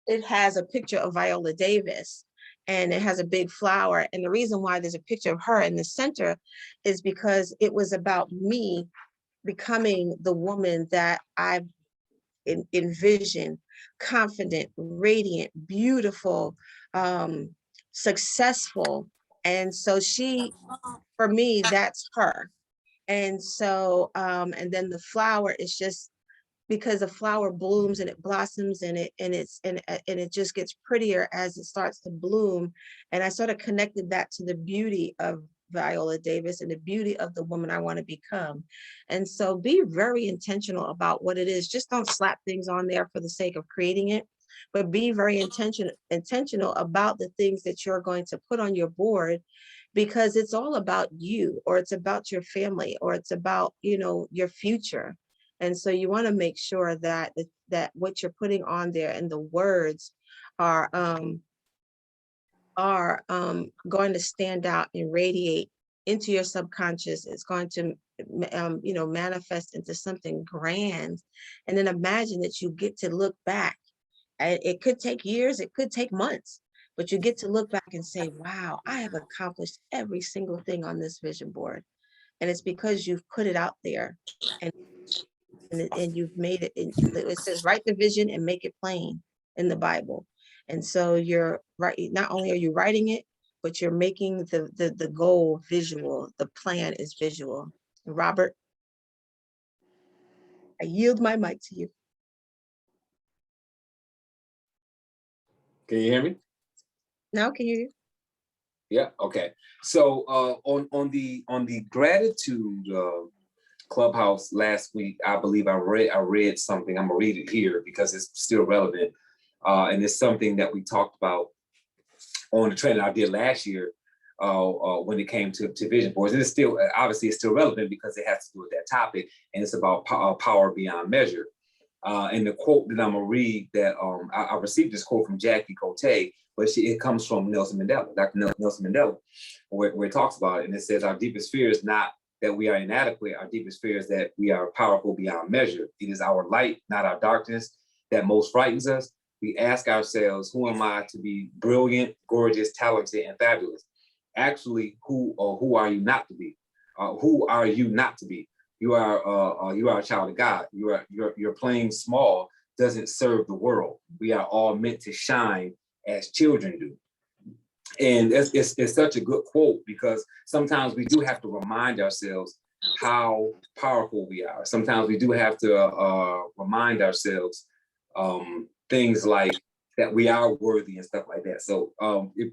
it has a picture of Viola Davis, and it has a big flower. And the reason why there's a picture of her in the center is because it was about me becoming the woman that I've envisioned: confident, radiant, beautiful, successful. And so for me, that's her. And so, and then the flower is just because the flower blooms and it blossoms and it just gets prettier as it starts to bloom. And I sort of connected that to the beauty of Viola Davis and the beauty of the woman I want to become. And so be very intentional about what it is. Just don't slap things on there for the sake of creating it, but be very intentional about the things that you're going to put on your board, because it's all about you, or it's about your family, or it's about, your future. And so you want to make sure that what you're putting on there and the words are going to stand out and radiate into your subconscious. It's going to manifest into something grand. And then imagine that you get to look back. And it could take years, it could take months, but you get to look back and say, wow, I have accomplished every single thing on this vision board. And it's because you've put it out there, and you've made it. It says, write the vision and make it plain in the Bible. And so you're right. Not only are you writing it, but you're making the goal visual. The plan is visual. Robert, I yield my mic to you. Can you hear me? Now, can you? Yeah. Okay. So on the gratitude Clubhouse last week, I believe I read something. I'm gonna read it here because it's still relevant, and it's something that we talked about on the training I did last year when it came to vision boards. And it's still obviously it's still relevant because it has to do with that topic, and it's about power beyond measure. And the quote that I'm gonna read, that I received this quote from Jackie Cote, but it comes from Nelson Mandela, Dr. Nelson Mandela, where it talks about it, and it says, our deepest fear is not that we are inadequate. Our deepest fear is that we are powerful beyond measure. It is our light, not our darkness, that most frightens us. we ask ourselves, who am I to be brilliant, gorgeous, talented, and fabulous? Actually, who are you not to be? Who are you not to be? You are a child of God. You're playing small doesn't serve the world. We are all meant to shine as children do. And it's such a good quote, because sometimes we do have to remind ourselves how powerful we are. Sometimes we do have to remind ourselves things like that we are worthy and stuff like that. So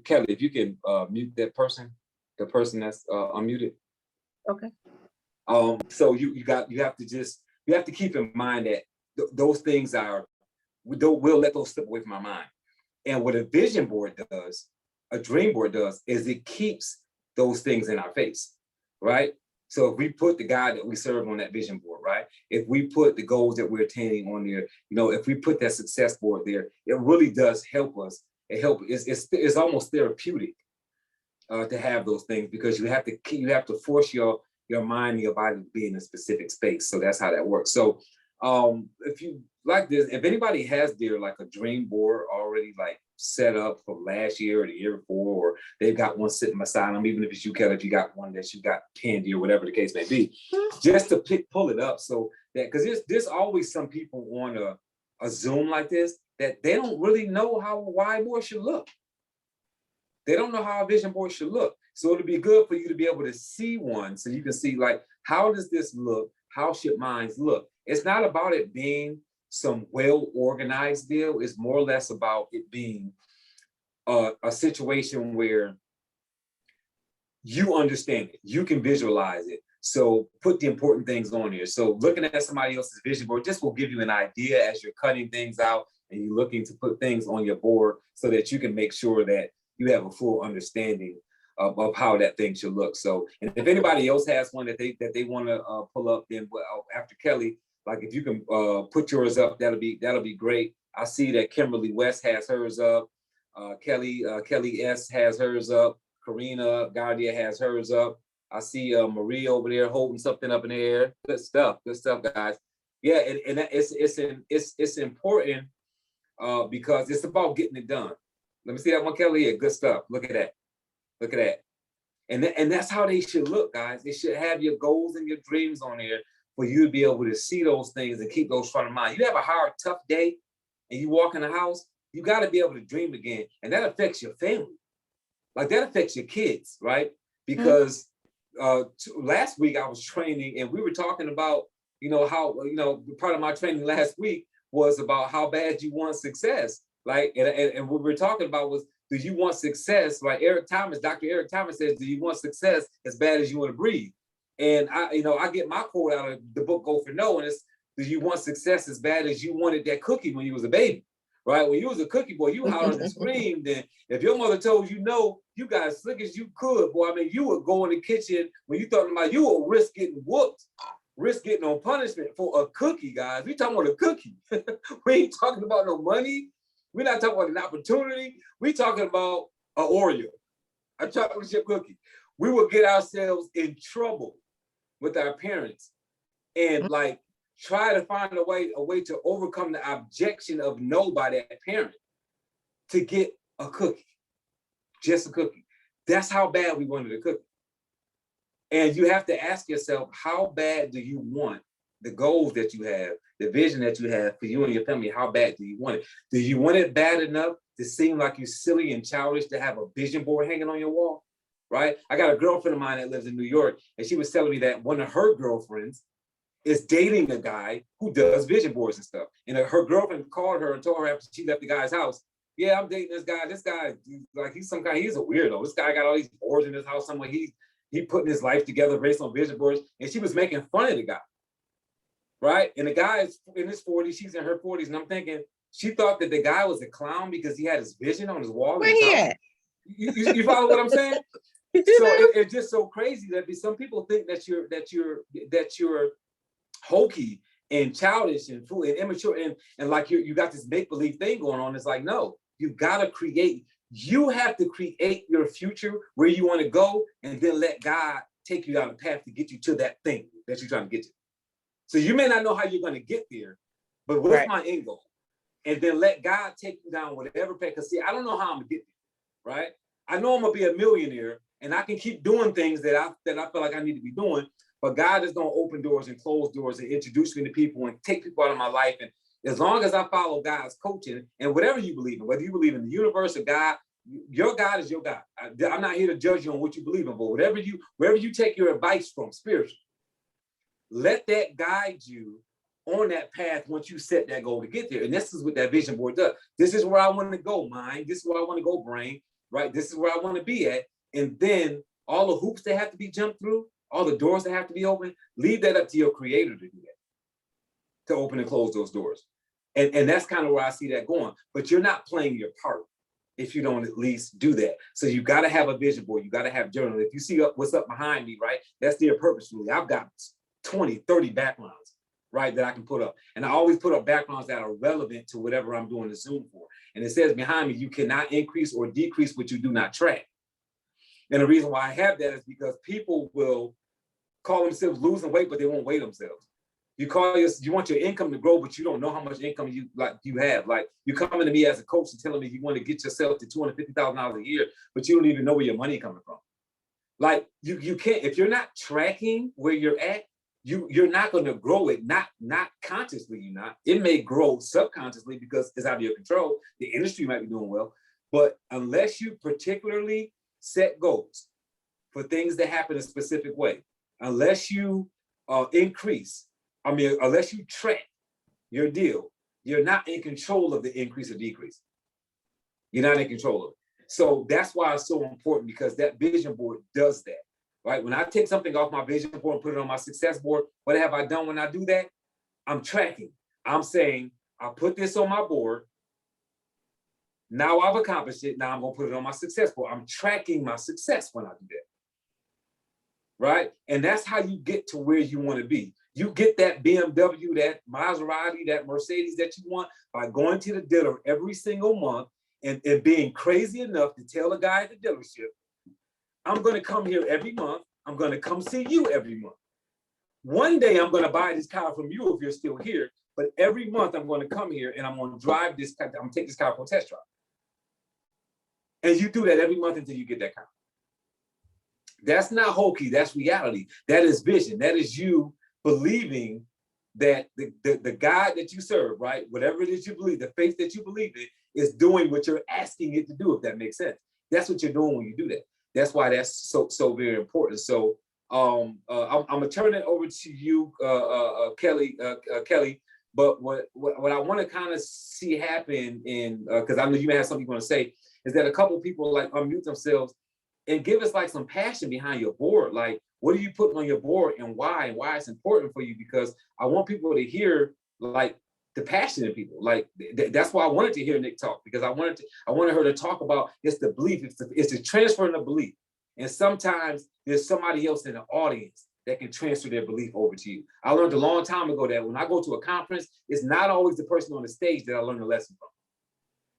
Kelly, if you can mute that person, the person that's unmuted. Okay. So you have to keep in mind that those things we'll let those slip away from our mind. And what a vision board does, a dream board does, is it keeps those things in our face, right? So if we put the God that we serve on that vision board, right? If we put the goals that we're attaining on there, if we put that success board there, it really does help us. It's almost therapeutic to have those things, because you have to force your mind and your body to be in a specific space. So that's how that works. So if you like this, if anybody has their like a dream board already like set up from last year or the year before, or they've got one sitting beside them, even if it's you, Kelly, if you got one that you got candy or whatever the case may be, just to pull it up, so that, because there's always some people on a Zoom like this that they don't really know how a Y board should look. They don't know how a vision board should look. So it'll be good for you to be able to see one, so you can see like, how does this look? How should mine look? It's not about it being some well-organized deal. It's more or less about it being a situation where you understand it, you can visualize it. So put the important things on here. So looking at somebody else's vision board just will give you an idea as you're cutting things out and you're looking to put things on your board, so that you can make sure that you have a full understanding of how that thing should look. So, and if anybody else has one that they want to pull up, then after Kelly, like if you can put yours up, that'll be great. I see that Kimberly West has hers up. Kelly S has hers up. Karina Gardia has hers up. I see Marie over there holding something up in the air. Good stuff, guys. Yeah, and it's important because it's about getting it done. Let me see that one, Kelly. Yeah, good stuff. Look at that. And that's how they should look, guys. They should have your goals and your dreams on there for you to be able to see those things and keep those front of mind. You have a hard, tough day and you walk in the house, you got to be able to dream again. And that affects your family. Like that affects your kids, right? Because last week I was training and we were talking about, how, part of my training last week was about how bad you want success. Like, and what we were talking about was, do you want success? Like Dr. Eric Thomas says, do you want success as bad as you want to breathe? And I get my quote out of the book Go for No, and it's, do you want success as bad as you wanted that cookie when you was a baby? Right? When you was a cookie boy, you hollered and screamed. And if your mother told you no, you got as slick as you could, boy. I mean, you would go in the kitchen when you thought about, you would risk getting whooped, risk getting on punishment for a cookie, guys. We talking about a cookie. We ain't talking about no money. We're not talking about an opportunity. We're talking about an Oreo, a chocolate chip cookie. We will get ourselves in trouble with our parents and like try to find a way to overcome the objection of no by that parent to get a cookie, just a cookie. That's how bad we wanted a cookie. And you have to ask yourself, how bad do you want the goals that you have, the vision that you have for you and your family? How bad do you want it? Do you want it bad enough to seem like you're silly and childish to have a vision board hanging on your wall? Right? I got a girlfriend of mine that lives in New York, and she was telling me that one of her girlfriends is dating a guy who does vision boards and stuff. And her girlfriend called her and told her after she left the guy's house, yeah, I'm dating this guy. This guy, like he's a weirdo. This guy got all these boards in his house somewhere. He putting his life together based on vision boards. And she was making fun of the guy. Right? And the guy is in his 40s, she's in her 40s. And I'm thinking, she thought that the guy was a clown because he had his vision on his wall. Where he at? You follow what I'm saying? So it's just so crazy that some people think that you're hokey and childish and fool and immature and like you got this make-believe thing going on. It's like, no, you have to create your future where you want to go, and then let God take you down the path to get you to that thing that you're trying to get to. So you may not know how you're going to get there, but what's my end goal? and then let God take you down whatever path. Because see, I don't know how I'm gonna get there, right? I know I'm gonna be a millionaire, and I can keep doing things that I feel like I need to be doing. But God is gonna open doors and close doors and introduce me to people and take people out of my life. And as long as I follow God's coaching and whatever you believe in, whether you believe in the universe or God, your God is your God. I'm not here to judge you on what you believe in, but wherever you take your advice from spiritually, let that guide you on that path once you set that goal to get there. And this is what that vision board does. This is where I want to go, mind. This is where I want to go, brain, right? This is where I want to be at. And then all the hoops that have to be jumped through, all the doors that have to be open, leave that up to your creator to do that, to open and close those doors. And that's kind of where I see that going. But you're not playing your part if you don't at least do that. So you got to have a vision board. You got to have journal. If you see what's up behind me, right? That's there purposefully. I've got 20, 30 backgrounds, right, that I can put up. And I always put up backgrounds that are relevant to whatever I'm doing the Zoom for. And it says behind me, you cannot increase or decrease what you do not track. And the reason why I have that is because people will call themselves losing weight, but they won't weigh themselves. You want your income to grow, but you don't know how much income you have. Like, you coming to me as a coach and telling me you want to get yourself to $250,000 a year, but you don't even know where your money coming from. Like, you can't, if you're not tracking where you're at, you're not going to grow it, not consciously. You're not. It may grow subconsciously because it's out of your control. The industry might be doing well, but unless you particularly set goals for things that happen a specific way, unless you unless you track your deal, you're not in control of the increase or decrease. You're not in control of it. So that's why it's so important, because that vision board does that, right? When I take something off my vision board and put it on my success board, what have I done when I do that? I'm tracking. I'm saying, I put this on my board. Now I've accomplished it. Now I'm going to put it on my success board. I'm tracking my success when I do that. Right? And that's how you get to where you want to be. You get that BMW, that Maserati, that Mercedes that you want by going to the dealer every single month and being crazy enough to tell the guy at the dealership, I'm going to come here every month. I'm going to come see you every month. One day I'm going to buy this car from you if you're still here, but every month I'm going to come here and I'm going to drive this car. I'm going to take this car for a test drive. And you do that every month until you get that car. That's not hokey, that's reality. That is vision. That is you believing that the God that you serve, right? Whatever it is you believe, the faith that you believe in is doing what you're asking it to do, if that makes sense. That's what you're doing when you do that. That's why that's so very important. So I'm gonna turn it over to you, Kelly. But what I want to kind of see happen in, because I know you may have something you want to say, is that a couple of people like unmute themselves and give us like some passion behind your board. Like, what are you putting on your board and why it's important for you? Because I want people to hear like the passion in people. Like that's why I wanted to hear Nick talk, because I wanted her to talk about it's the belief, it's the transferring of belief. And sometimes there's somebody else in the audience that can transfer their belief over to you. I learned a long time ago that when I go to a conference, it's not always the person on the stage that I learn the lesson from.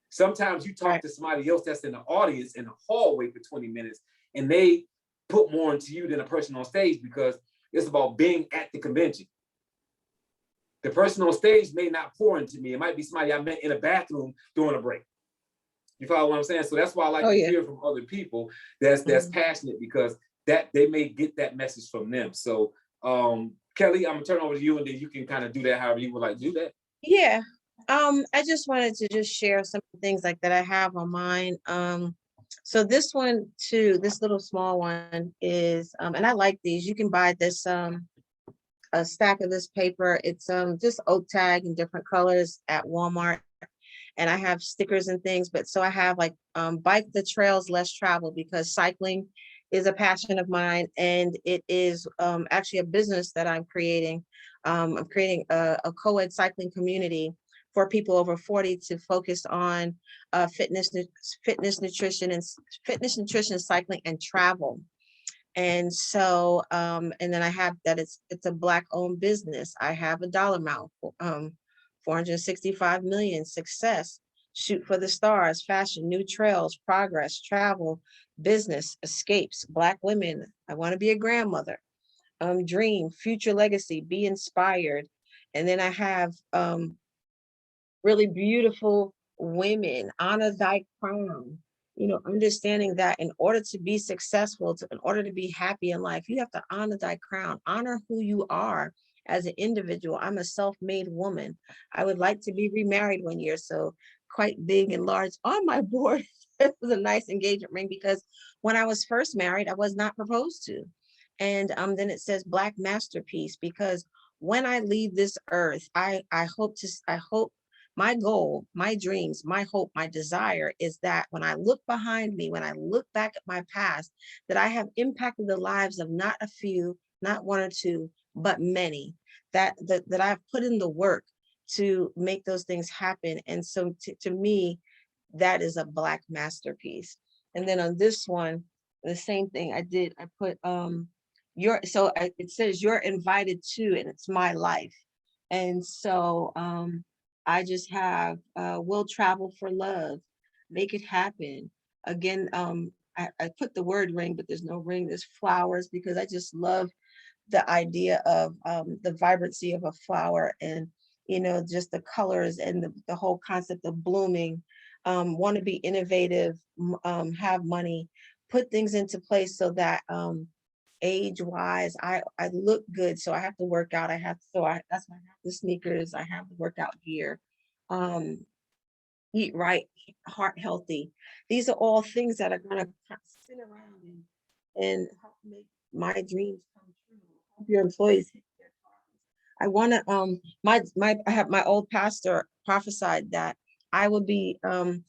Sometimes you talk to somebody else that's in the audience in the hallway for 20 minutes, and they put more into you than a person on stage, because it's about being at the convention. The person on stage may not pour into me. It might be somebody I met in a bathroom during a break. You follow what I'm saying? So that's why I like to hear from other people that's passionate, because that they may get that message from them. So Kelly, I'm gonna turn it over to you, and then you can kind of do that however you would like to do that. Yeah. I just wanted to just share some things like that I have on mine. So this one too, this little small one is, and I like these. You can buy this, a stack of this paper. It's just oak tag in different colors at Walmart. And I have stickers and things, but so I have like bike the trails less traveled, because cycling is a passion of mine, and it is actually a business that I'm creating. I'm creating a co-ed cycling community for people over 40 to focus on fitness, nutrition, cycling, and travel. And so, and then I have that it's a Black-owned business. I have a dollar amount, 465 million, success, shoot for the stars, fashion, new trails, progress, travel, business, escapes, Black women. I want to be a grandmother, dream, future legacy, be inspired. And then I have really beautiful women. Honor thy crown. You know, understanding that in order to be successful, in order to be happy in life, you have to honor thy crown, honor who you are as an individual. I'm a self-made woman. I would like to be remarried one year, so quite big and large on my board. It was a nice engagement ring because when I was first married, I was not proposed to. And then it says Black masterpiece, because when I leave this earth, I hope my goal, my dreams, my hope, my desire is that when I look behind me, when I look back at my past, that I have impacted the lives of not a few, not one or two, but many, that I've put in the work to make those things happen. And so to me, that is a Black masterpiece. And then on this one, the same thing I did, I put it says you're invited to, and it's my life. And so I just have will travel for love, make it happen. Again, I put the word ring, but there's no ring, there's flowers, because I just love the idea of the vibrancy of a flower, and you know, just the colors and the whole concept of blooming. Want to be innovative, have money, put things into place so that age wise, I look good. So I have to work out. That's why I have the sneakers. I have the workout gear. Eat right, heart healthy. These are all things that are gonna spin around and help make my dreams come true. Help your employees hit their targets. I want to I have my old pastor prophesied that I would be and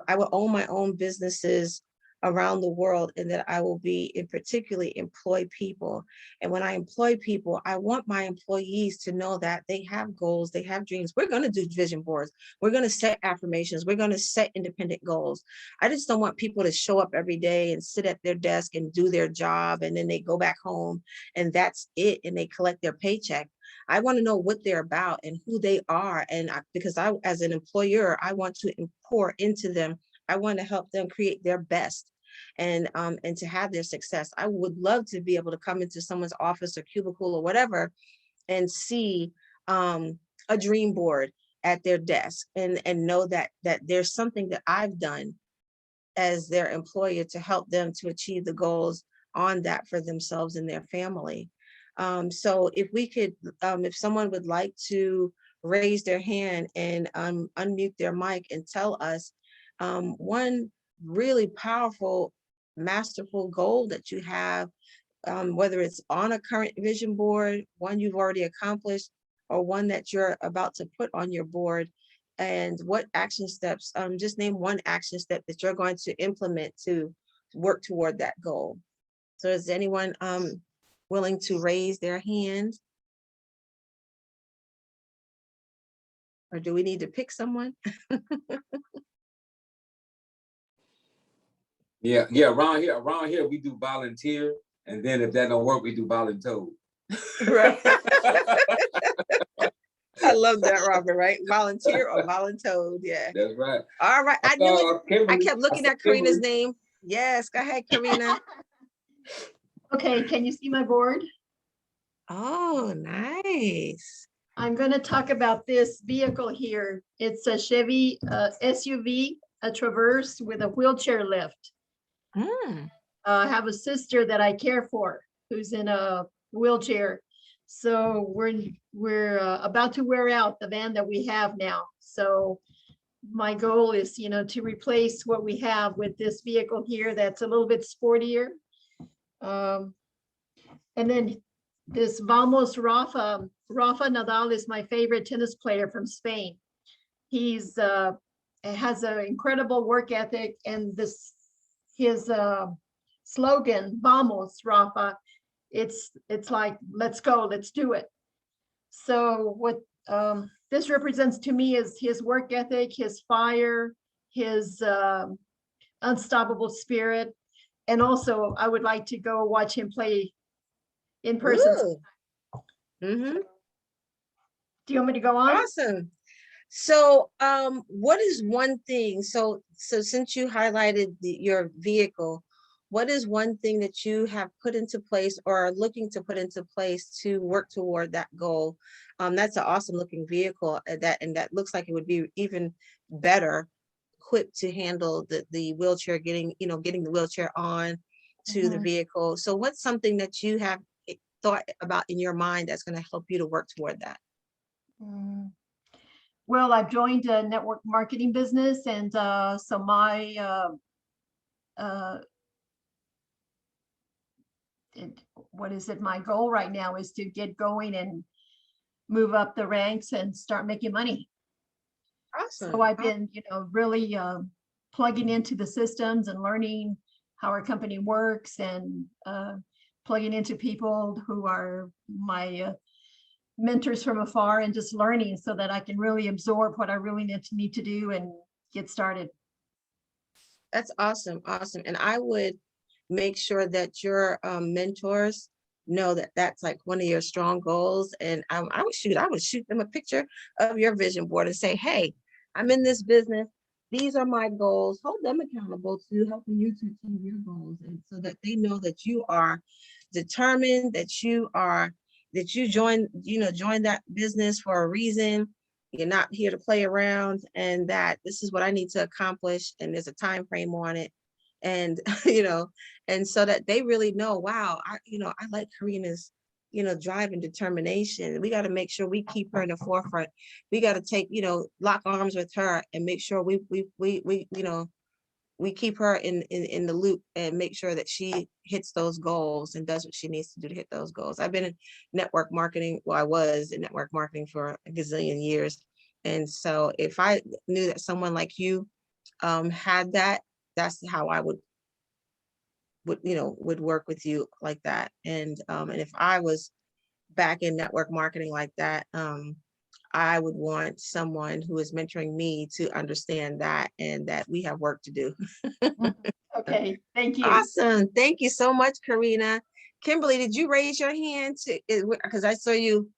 I will own my own businesses around the world, and that I will be in particularly employ people. And when I employ people, I want my employees to know that they have goals, they have dreams. We're going to do vision boards. We're going to set affirmations. We're going to set independent goals. I just don't want people to show up every day and sit at their desk and do their job, and then they go back home and that's it, and they collect their paycheck. I want to know what they're about and who they are. And because I, as an employer, I want to pour into them. I want to help them create their best and to have their success. I would love to be able to come into someone's office or cubicle or whatever and see a dream board at their desk, and know that there's something that I've done as their employer to help them to achieve the goals on that for themselves and their family. So if we could, if someone would like to raise their hand and unmute their mic and tell us one really powerful, masterful goal that you have, whether it's on a current vision board, one you've already accomplished, or one that you're about to put on your board, and what action steps, just name one action step that you're going to implement to work toward that goal. So is anyone willing to raise their hand? Or do we need to pick someone? Yeah, around here we do volunteer, and then if that don't work, we do voluntold. Right. I love that, Robert, right? Volunteer or voluntold, yeah. That's right. All right, I knew it. I kept looking at Karina's Kimberly. name. Yes, go ahead, Karina. Okay, can you see my board? Oh, nice. I'm going to talk about this vehicle here. It's a Chevy SUV, a Traverse with a wheelchair lift. I have a sister that I care for who's in a wheelchair. So we're about to wear out the van that we have now. So my goal is, to replace what we have with this vehicle here that's a little bit sportier. And then this Vamos Rafa Nadal is my favorite tennis player from Spain. He's has an incredible work ethic, and his slogan, Vamos Rafa, it's like, let's go, let's do it. So what this represents to me is his work ethic, his fire, his unstoppable spirit. And also I would like to go watch him play in person. Mm-hmm. Do you want me to go on? Awesome. So what is one thing, so since you highlighted your vehicle, what is one thing that you have put into place or are looking to put into place to work toward that goal? That's an awesome looking vehicle, and that looks like it would be even better equipped to handle the wheelchair, getting the wheelchair on to the Mhm. vehicle. So what's something that you have thought about in your mind that's going to help you to work toward that? Mm. Well, I've joined a network marketing business, and so my uh, what is it? My goal right now is to get going and move up the ranks and start making money. Awesome. So I've been, really plugging into the systems and learning how our company works, and plugging into people who are my mentors from afar, and just learning so that I can really absorb what I really need to do and get started. That's awesome. Awesome. And I would make sure that your mentors know that that's like one of your strong goals. And I would shoot them a picture of your vision board and say, hey, I'm in this business. These are my goals. Hold them accountable to helping you to achieve your goals. And so that they know that you are determined, that you join that business for a reason. You're not here to play around, and that this is what I need to accomplish, and there's a time frame on it. And and so that they really know, wow, I like Karina's drive and determination. We got to make sure we keep her in the forefront. We got to take, lock arms with her and make sure we keep her in the loop and make sure that she hits those goals and does what she needs to do to hit those goals. I've been in network marketing. Well, I was in network marketing for a gazillion years. And so if I knew that someone like you had that, that's how I would work with you like that. And if I was back in network marketing like that, I would want someone who is mentoring me to understand that, and that we have work to do. Okay, thank you. Awesome. Thank you so much, Karina. Kimberly, did you raise your hand because I saw you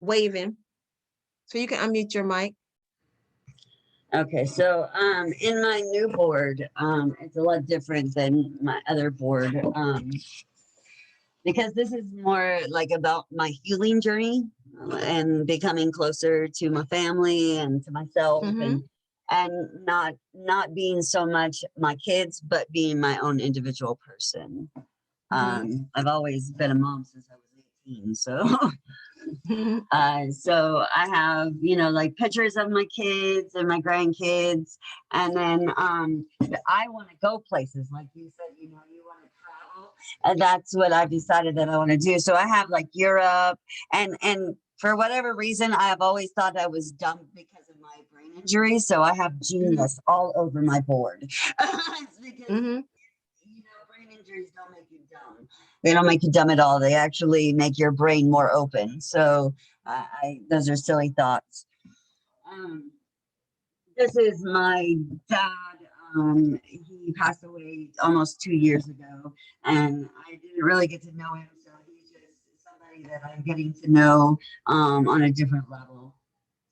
waving? So you can unmute your mic. Okay, so in my new board, it's a lot different than my other board, because this is more like about my healing journey and becoming closer to my family and to myself, and not being so much my kids, but being my own individual person. I've always been a mom since I was 18, so so I have, like pictures of my kids and my grandkids. And then I want to go places, like you said, you want to travel. And that's what I've decided that I want to do. So I have like Europe, and for whatever reason, I've always thought I was dumb because of my brain injury. So I have genius all over my board. It's because brain injuries don't make you dumb. They don't make you dumb at all. They actually make your brain more open. So those are silly thoughts. This is my dad. He passed away almost 2 years ago, and I didn't really get to know him. So he's just somebody that I'm getting to know on a different level.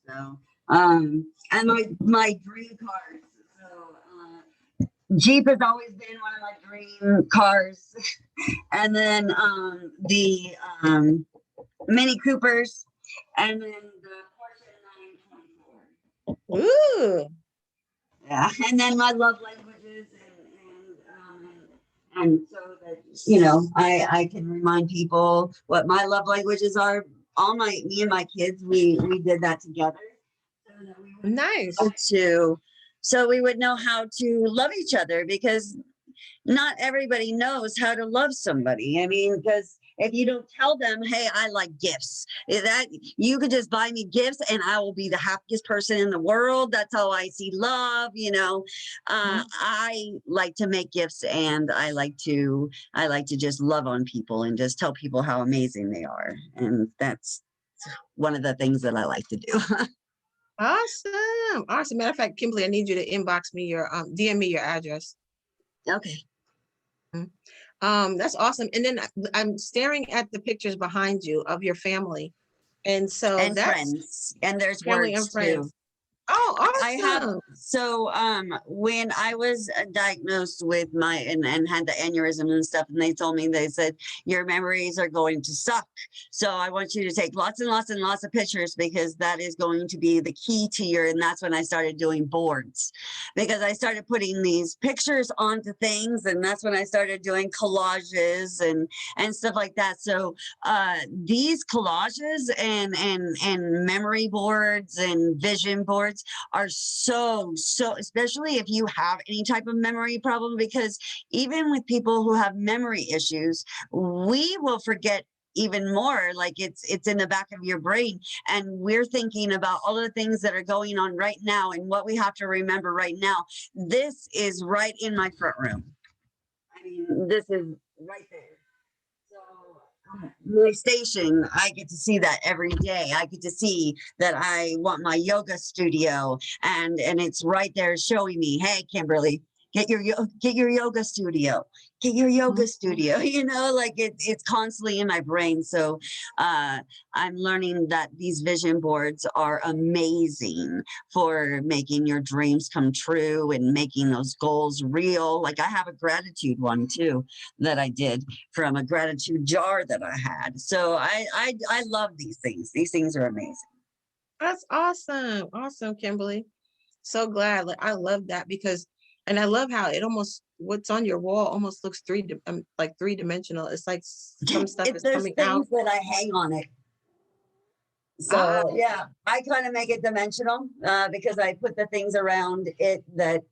So and my dream cars. So Jeep has always been one of my dream cars. And then the Mini Coopers, and then the Porsche 924. Ooh. Yeah, and then my love languages, and so that I can remind people what my love languages are. Me and my kids, we did that together. So that we would Nice. so we would know how to love each other, because not everybody knows how to love somebody. I mean, because if you don't tell them, hey, I like gifts, that you could just buy me gifts and I will be the happiest person in the world. That's how I see love. I like to make gifts, and I like to just love on people and just tell people how amazing they are. And that's one of the things that I like to do. Awesome. Awesome. Matter of fact, Kimberly, I need you to inbox me your DM me your address. Okay. That's awesome. And then I'm staring at the pictures behind you of your family. And so And that's friends. And there's family words and friends. too. Oh, I have, awesome. so when I was diagnosed with and had the aneurysm and stuff, and they told me, they said, your memories are going to suck. So I want you to take lots and lots and lots of pictures, because that is going to be the key to and that's when I started doing boards, because I started putting these pictures onto things, and that's when I started doing collages and stuff like that. So these collages and memory boards and vision boards are so, especially if you have any type of memory problem, because even with people who have memory issues, we will forget even more. Like it's in the back of your brain, and we're thinking about all the things that are going on right now and what we have to remember right now. This is right in my front room. I mean, this is right there. My station, I get to see that every day. I get to see that I want my yoga studio, and it's right there showing me, hey, Kimberly, get your yoga studio, get your yoga studio. You know, like it's constantly in my brain. So I'm learning that these vision boards are amazing for making your dreams come true and making those goals real. Like I have a gratitude one too that I did from a gratitude jar that I had. So I love these things. These things are amazing. That's awesome. Awesome, Kimberly. So glad. Like, I love that because, and I love how it almost, what's on your wall almost looks like three-dimensional. It's like some stuff is There's coming out. things that I hang on it. So Ah, yeah, I kind of make it dimensional because I put the things around it that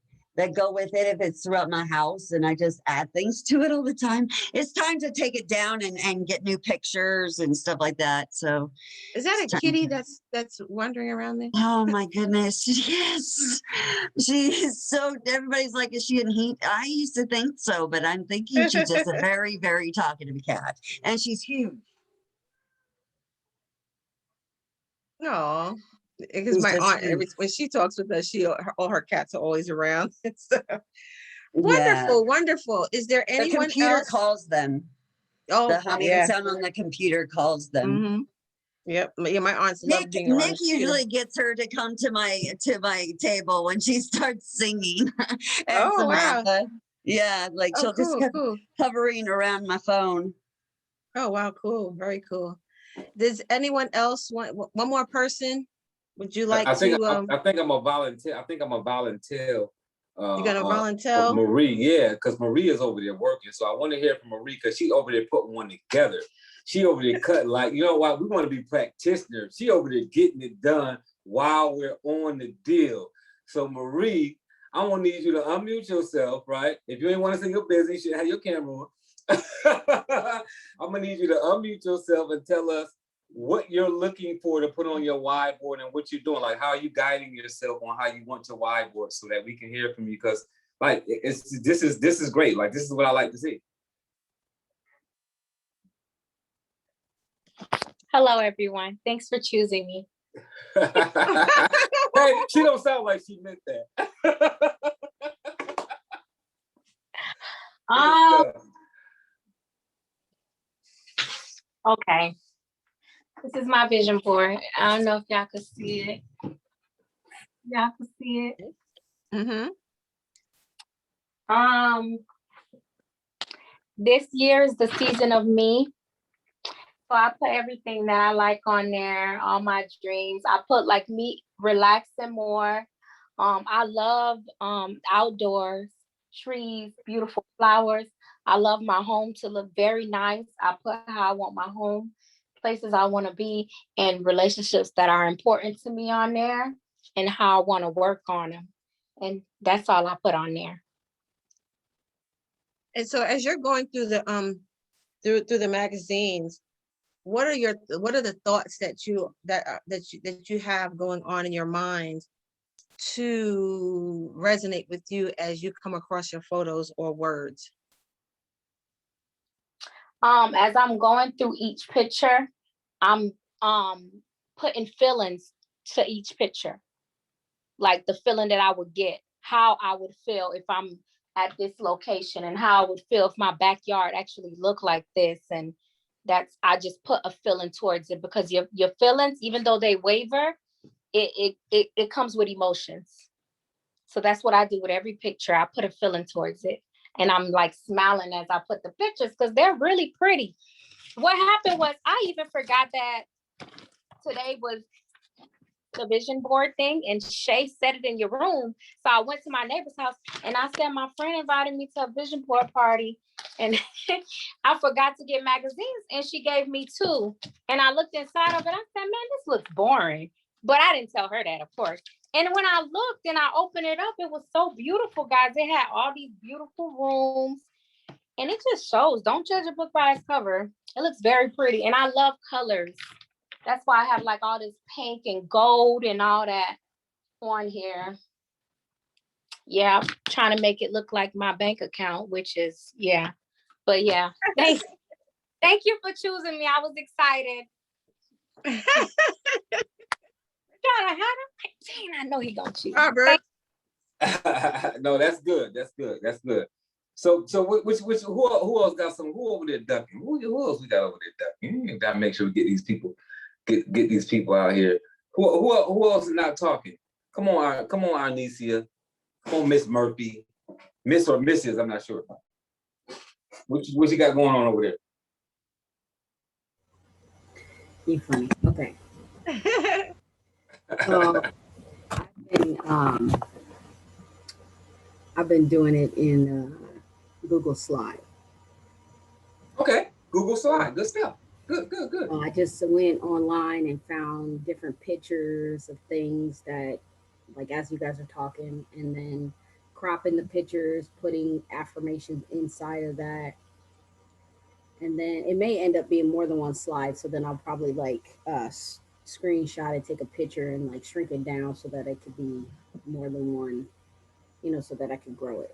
go with it if it's throughout my house, and I just add things to it all the time. It's time to take it down and get new pictures and stuff like that. So is that it's a time. kitty that's wandering around there? Oh my goodness. Yes. She is so, everybody's like, is she in heat? I used to think so, but I'm thinking she's just a very, very talkative cat, and she's huge. No, because She's my just aunt, huge. when she talks with us, all her cats are always around. It's Yeah. wonderful, wonderful. Is there The anyone computer else? calls them. Oh, The humming yeah. sound on the computer calls them. Mm-hmm. Yep. Yeah, my aunts love being around Nick us, too. usually gets her to come to my table when she starts singing. And Oh, wow. Samantha. Yeah, like Oh, she'll just cool, keep cool. hovering around my phone. Oh, wow, cool. Very cool. Does anyone else want one more person? Would you like I think to I think I'm a volunteer. I think I'm a volunteer. you got a For volunteer? Marie, yeah, because Marie is over there working. So I want to hear from Marie because she over there putting one together. She over there cutting, like, you know what? We want to be practitioners. She over there getting it done while we're on the deal. So Marie, I'm gonna need you to unmute yourself, right? If you ain't want to sing your business, you should have your camera on. I'm gonna need you to unmute yourself and tell us what you're looking for to put on your whiteboard and what you're doing. Like, how are you guiding yourself on how you want your whiteboard so that we can hear from you? Because like this is great. Like, this is what I like to see. Hello, everyone. Thanks for choosing me. Hey, she don't sound like she meant that. Okay. This is my vision board. I don't know if y'all can see it. Y'all can see it. Mm-hmm. This year is the season of me. So I put everything that I like on there, all my dreams. I put like me relaxing more. I love outdoors, trees, beautiful flowers. I love my home to look very nice. I put how I want my home, places I want to be, and relationships that are important to me on there, and how I want to work on them. And that's all I put on there. And so as you're going through the through the magazines, what are the thoughts that you have going on in your mind to resonate with you as you come across your photos or words? As I'm going through each picture, I'm putting feelings to each picture, like the feeling that I would get, how I would feel if I'm at this location, and how I would feel if my backyard actually looked like this. And I just put a feeling towards it, because your feelings, even though they waver, it comes with emotions. So that's what I do with every picture. I put a feeling towards it. And I'm like smiling as I put the pictures because they're really pretty. What happened was I even forgot that today was the vision board thing, and Shay said it in your room. So I went to my neighbor's house and I said, my friend invited me to a vision board party. And I forgot to get magazines and she gave me 2. And I looked inside of it. I said, man, this looks boring. But I didn't tell her that, of course. And when I looked and I opened it up, it was so beautiful, guys. It had all these beautiful rooms. And it just shows, don't judge a book by its cover. It looks very pretty. And I love colors. That's why I have like all this pink and gold and all that on here. Yeah, I'm trying to make it look like my bank account, which is, yeah. But yeah, thank you for choosing me. I was excited. I know he gonna choose. Robert. No, that's good. That's good. That's good. So who else got some? Who over there ducking? Who else we got over there ducking? We gotta make sure we get these people, get these people out here. Who else is not talking? Come on, Arnesia. Come on, Miss Murphy. Miss or Mrs. I'm not sure. What you got going on over there? You funny. Okay. So I've been doing it in Google Slide. Okay, Google Slide. Good stuff. Good. I just went online and found different pictures of things that, like as you guys are talking, and then cropping the pictures, putting affirmations inside of that. And then it may end up being more than one slide. So then I'll probably like screenshot it, take a picture and like shrink it down so that it could be more than one, you know, so that I can grow it.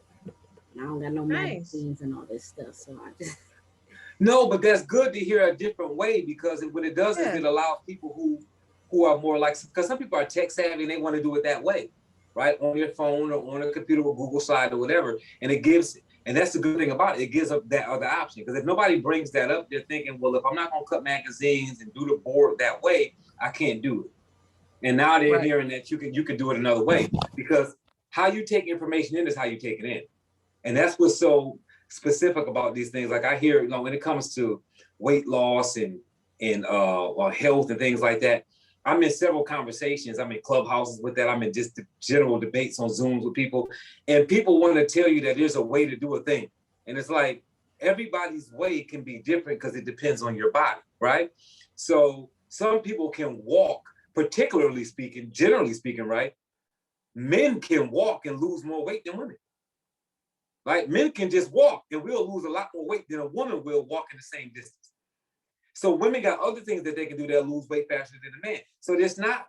And I don't got no magazines and all this stuff. So I just. No, but that's good to hear a different way, because what it does is it allows people who are more like, because some people are tech savvy and they want to do it that way, right? On your phone or on a computer with Google Slide or whatever. And it gives, and that's the good thing about it, it gives up that other option. Because if nobody brings that up, they're thinking, well, if I'm not going to cut magazines and do the board that way, I can't do it. And now they're hearing that you can do it another way, because how you take information in is how you take it in. And that's what's so specific about these things. Like I hear, you know, when it comes to weight loss and health and things like that, I'm in several conversations. I'm in clubhouses with that. I'm in just general debates on Zooms with people, and people want to tell you that there's a way to do a thing. And it's like, everybody's way can be different because it depends on your body, right? So some people can walk, particularly speaking, generally speaking, right? Men can walk and lose more weight than women. Like men can just walk and we'll lose a lot more weight than a woman will walking the same distance. So women got other things that they can do that lose weight faster than a man. So there's not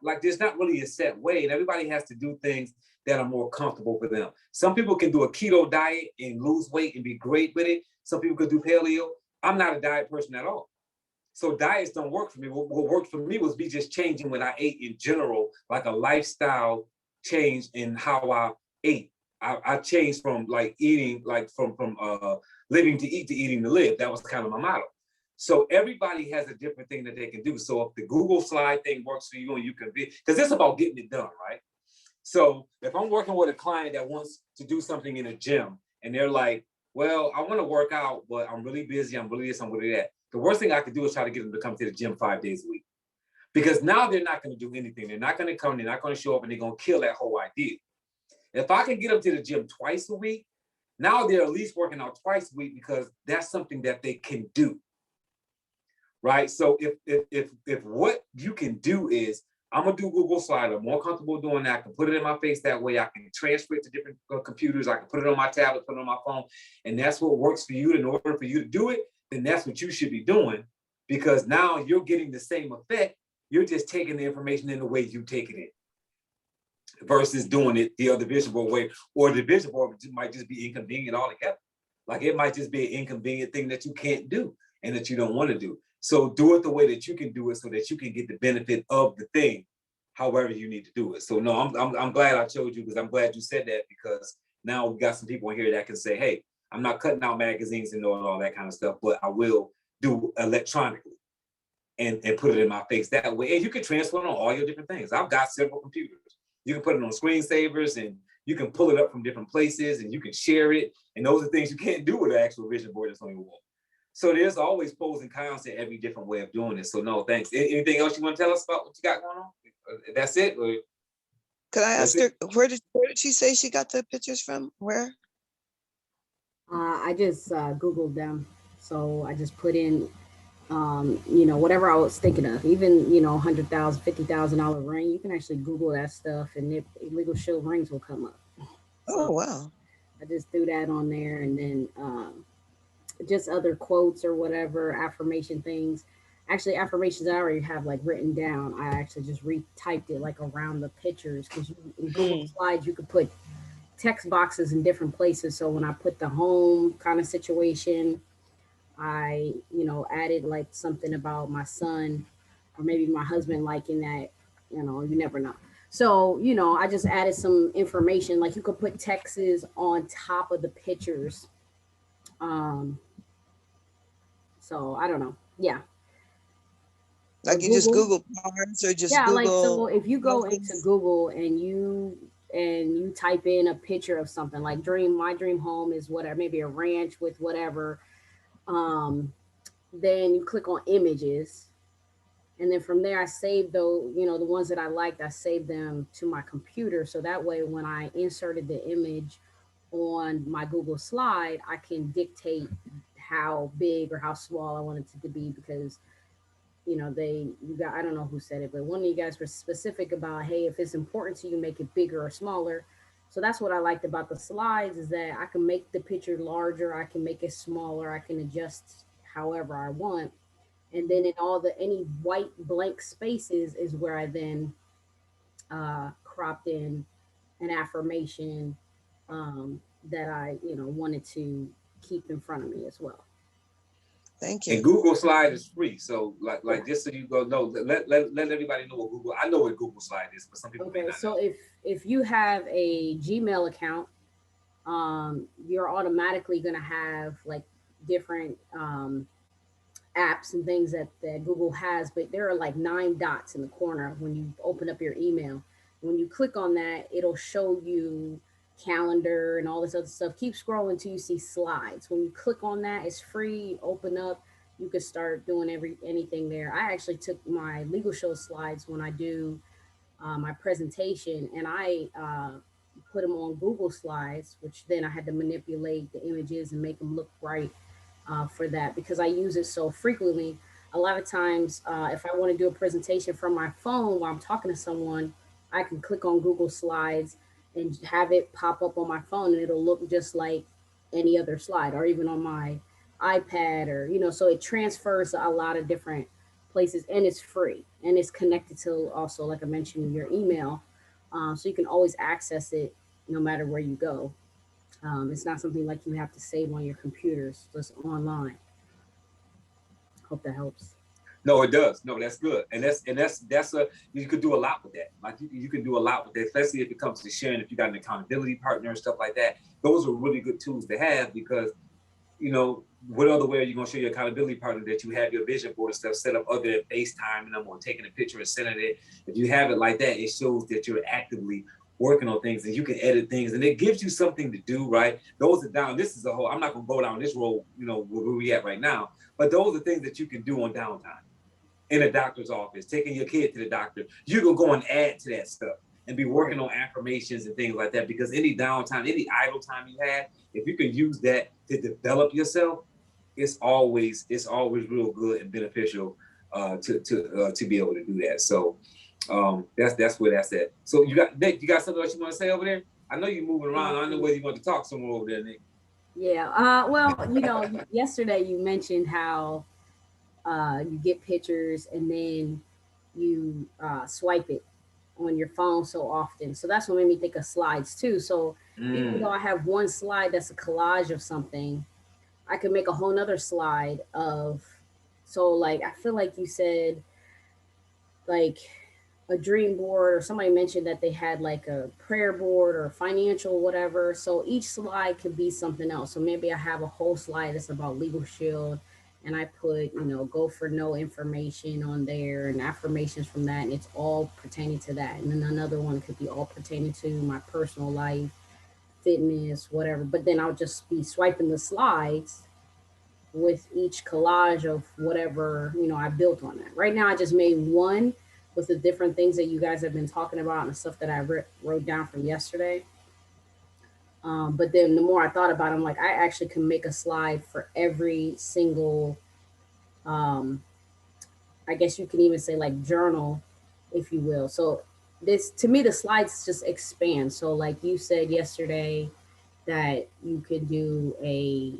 really a set way, and everybody has to do things that are more comfortable for them. Some people can do a keto diet and lose weight and be great with it. Some people could do paleo. I'm not a diet person at all. So diets don't work for me. What worked for me was me just changing what I ate in general, like a lifestyle change in how I ate. I changed from like eating, like from living to eat to eating to live. That was kind of my motto. So everybody has a different thing that they can do. So if the Google Slide thing works for you and you can be, because it's about getting it done, right? So if I'm working with a client that wants to do something in a gym and they're like, well, I want to work out, but I'm really busy. I'm really this, I'm really that. The worst thing I could do is try to get them to come to the gym 5 days a week. Because now they're not going to do anything. They're not going to come, they're not going to show up, and they're going to kill that whole idea. If I can get them to the gym twice a week, now they're at least working out twice a week because that's something that they can do, right? So if what you can do is, I'm gonna do Google Slide, I'm more comfortable doing that, I can put it in my face that way, I can transfer it to different computers, I can put it on my tablet, put it on my phone, and that's what works for you. In order for you to do it, then that's what you should be doing, because now you're getting the same effect, you're just taking the information in the way you take it in, versus doing it the other vision board way, or the vision board might just be inconvenient altogether. Like it might just be an inconvenient thing that you can't do and that you don't want to do. So do it the way that you can do it so that you can get the benefit of the thing, however you need to do it. So no, I'm glad I chose you, because I'm glad you said that, because now we got some people in here that can say, hey, I'm not cutting out magazines and all that kind of stuff, but I will do electronically. and put it in my face that way. And you can transfer it on all your different things. I've got several computers. You can put it on screensavers and you can pull it up from different places and you can share it. And those are things you can't do with an actual vision board that's on your wall. So there's always pros and cons to every different way of doing this. So no, thanks. Anything else you want to tell us about what you got going on? That's it? Or Could I that's ask her, where did she say she got the pictures from? Where? I just Googled them. So I just put in, you know, whatever I was thinking of, even, you know, $100,000, $50,000 ring. You can actually Google that stuff and illegal shield rings will come up. Oh, wow. I just threw that on there, and then just other quotes or whatever, affirmation things. Actually, affirmations I already have like written down. I actually just retyped it like around the pictures, because in Google Slides you could put text boxes in different places. So when I put the home kind of situation, I, you know, added like something about my son or maybe my husband liking that, you know, you never know. So, you know, I just added some information, like you could put texts on top of the pictures. So I don't know. Yeah. Like you just Google cars or just yeah, Google. like, so if you go houses? into Google and you type in a picture of something like my dream home is whatever, maybe a ranch with whatever, then you click on images. And then from there, I save those, you know, the ones that I liked, I saved them to my computer. So that way, when I inserted the image on my Google slide, I can dictate how big or how small I want it to be, because, you know, I don't know who said it, but one of you guys were specific about, hey, if it's important to you, make it bigger or smaller. So that's what I liked about the slides, is that I can make the picture larger, I can make it smaller, I can adjust however I want. And then in any white blank spaces is where I then cropped in an affirmation that I, you know, wanted to keep in front of me as well. Thank you. And Google Slide is free. So like just so you go know, let everybody know what Google, I know what Google Slide is, but some people may not So know. if you have a Gmail account, you're automatically gonna have like different apps and things that Google has, but there are like 9 dots in the corner when you open up your email. When you click on that, it'll show you calendar and all this other stuff. Keep scrolling till you see slides. When you click on that, it's free, open up, you can start doing anything there. I actually took my legal show slides when I do my presentation, and I put them on Google Slides, which then I had to manipulate the images and make them look right for that, because I use it so frequently. A lot of times, if I want to do a presentation from my phone while I'm talking to someone, I can click on Google Slides and have it pop up on my phone, and it'll look just like any other slide, or even on my iPad, or, you know, so it transfers a lot of different places, and it's free, and it's connected to also, like I mentioned, your email. So you can always access it no matter where you go. It's not something like you have to save on your computers, just online. Hope that helps. No, it does. No, that's good. And that's you could do a lot with that. Like you can do a lot with that, especially if it comes to sharing, if you got an accountability partner and stuff like that. Those are really good tools to have, because, you know, what other way are you going to show your accountability partner that you have your vision board and stuff set up other than FaceTime and them, or taking a picture and sending it? If you have it like that, it shows that you're actively working on things, and you can edit things, and it gives you something to do, right? Those are down. This is a whole, I'm not going to go down this road, you know, where we at right now, but those are things that you can do on downtime. In a doctor's office, taking your kid to the doctor, you can go and add to that stuff and be working on affirmations and things like that, because any downtime, any idle time you have, if you can use that to develop yourself, it's always real good and beneficial to be able to do that. So that's where that's at. So you got Nick, you got something else you want to say over there? I know you're moving around. I don't know whether you want to talk somewhere over there, Nick. Yeah. Well, you know, yesterday you mentioned how you get pictures and then you swipe it on your phone so often. So that's what made me think of slides too. So even though I have one slide that's a collage of something, I could make a whole nother slide of, so like, I feel like you said like a dream board, or somebody mentioned that they had like a prayer board or financial, whatever. So each slide could be something else. So maybe I have a whole slide that's about Legal Shield, and I put, go for no information on there and affirmations from that, and it's all pertaining to that. And then another one could be all pertaining to my personal life, fitness, whatever. But then I'll just be swiping the slides with each collage of whatever, I built on that. Right now, I just made one with the different things that you guys have been talking about and the stuff that I wrote down from yesterday. But then the more I thought about it, I'm like, I actually can make a slide for every single, I guess you can even say like journal, if you will. So to me, the slides just expand. So like you said yesterday that you could do a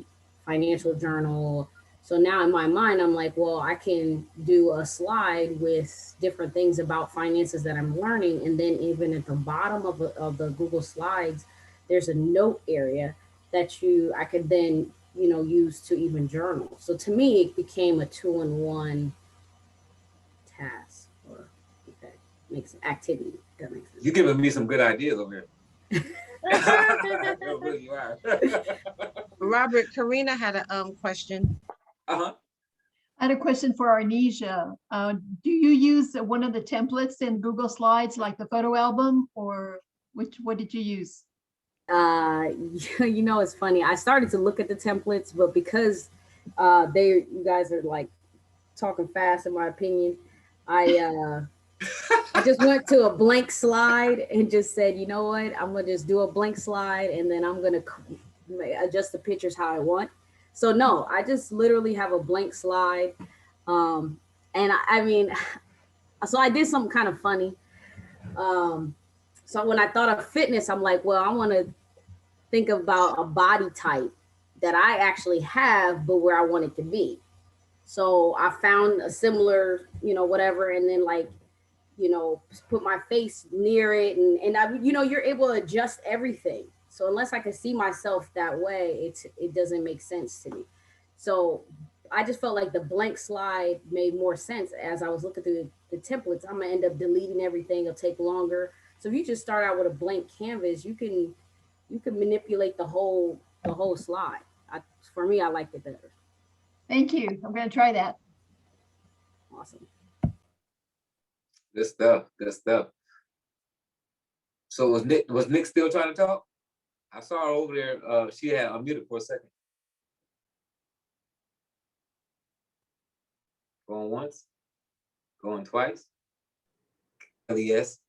financial journal. So now in my mind, I'm like, well, I can do a slide with different things about finances that I'm learning. And then even at the bottom of the Google Slides, there's a note area that I could then, use to even journal. So to me, it became a 2-in-1 task, or if that makes activity. If that makes sense. You're giving me some good ideas over here. You are. Robert, Karina had a question. I had a question for Arnesia. Do you use one of the templates in Google Slides, like the photo album, or what did you use? It's funny. I started to look at the templates, but because you guys are like talking fast, in my opinion, I just went to a blank slide and just said, you know what, I'm gonna just do a blank slide, and then I'm gonna adjust the pictures how I want. So no, I just literally have a blank slide. And I mean, so I did something kind of funny. So when I thought of fitness, I'm like, well, I want to think about a body type that I actually have, but where I want it to be. So I found a similar, whatever, and then put my face near it, and I, you're able to adjust everything. So unless I can see myself that way, it doesn't make sense to me. So I just felt like the blank slide made more sense. As I was looking through the templates, I'm gonna end up deleting everything. It'll take longer. So if you just start out with a blank canvas, you can manipulate the whole slide. For me, I liked it better. Thank you. I'm going to try that. Awesome. Good stuff. Good stuff. So was Nick still trying to talk? I saw her over there. She had unmuted for a second. Going once, going twice. Yes.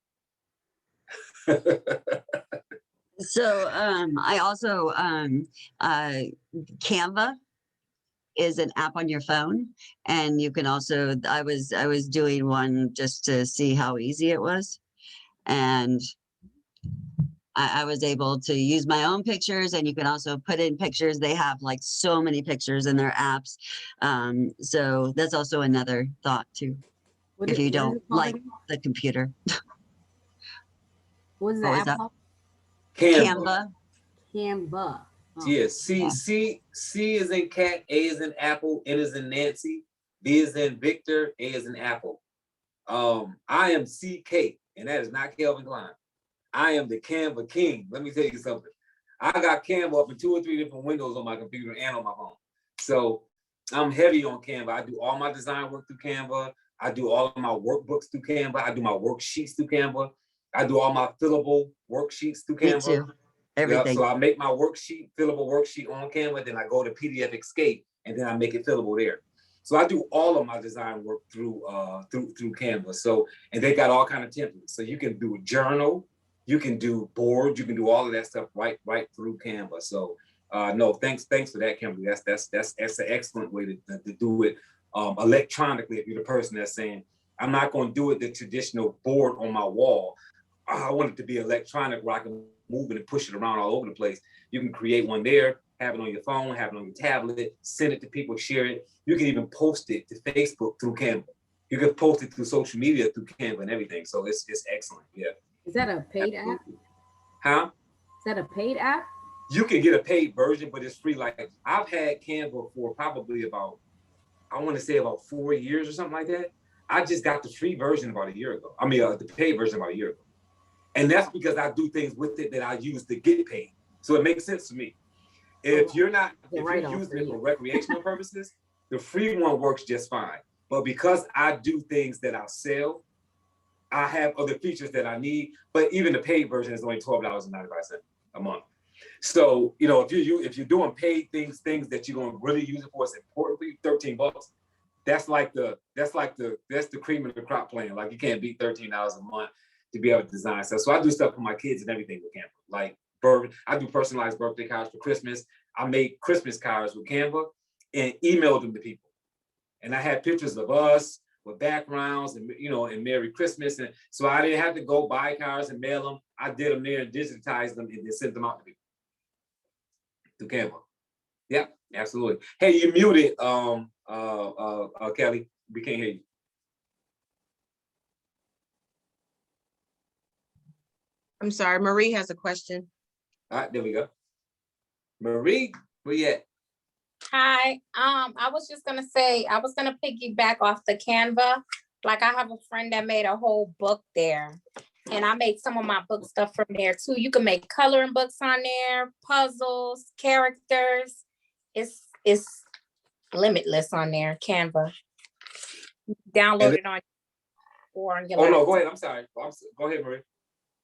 So I also Canva is an app on your phone, and you can also I was doing one just to see how easy it was, and I was able to use my own pictures, and you can also put in pictures. They have like so many pictures in their apps, so that's also another thought too. If you don't like the computer. What's the app called? Canva. Canva. Oh. Yes. C is in cat, A is in apple, N is in Nancy, B is in Victor, A is in apple. I am CK, and that is not Kelvin Klein. I am the Canva king. Let me tell you something. I got Canva up in 2 or 3 different windows on my computer and on my phone. So I'm heavy on Canva. I do all my design work through Canva. I do all of my workbooks through Canva. I do my worksheets through Canva. I do all my fillable worksheets through Canva. Me too. Everything. Yeah, so I make my fillable worksheet on Canva, then I go to PDF Escape, and then I make it fillable there. So I do all of my design work through Canva. So, and they got all kind of templates. So you can do a journal, you can do boards, you can do all of that stuff right through Canva. So no, thanks for that, Kimberly. That's an excellent way to do it electronically. If you're the person that's saying, I'm not going to do it the traditional board on my wall. I want it to be electronic where I can move it and push it around all over the place. You can create one there, have it on your phone, have it on your tablet, send it to people, share it. You can even post it to Facebook through Canva. You can post it through social media through Canva and everything. So it's excellent. Yeah. Is that a paid app? Huh? Is that a paid app? You can get a paid version, but it's free. Like I've had Canva for probably about, I want to say about 4 years or something like that. I just got the free version about a year ago. I mean, the paid version about a year ago. And that's because I do things with it that I use to get paid. So it makes sense to me. If you're using it for recreational purposes, The free one works just fine. But because I do things that I sell, I have other features that I need. But even the paid version is only $12.95 a month. So, you know, if you're doing paid things that you're gonna really use it for, it's important for you, $13. That's the cream of the crop plan. Like, you can't beat $13 a month to be able to design stuff. So I do stuff for my kids and everything with Canva. Like I do personalized birthday cards for Christmas. I make Christmas cards with Canva and email them to people. And I had pictures of us with backgrounds and, you know, and Merry Christmas. And so I didn't have to go buy cards and mail them. I did them there and digitized them and then sent them out to people through Canva. Yeah, absolutely. Hey, you muted, Kelly. We can't hear you. I'm sorry, Marie has a question. All right, there we go. Marie, where you at? Hi, I was just gonna say, I was gonna piggyback off the Canva. Like, I have a friend that made a whole book there, and I made some of my book stuff from there too. You can make coloring books on there, puzzles, characters. It's limitless on there, Canva. Download it on your Oh, no, laptop. go ahead. I'm sorry. Go ahead, Marie.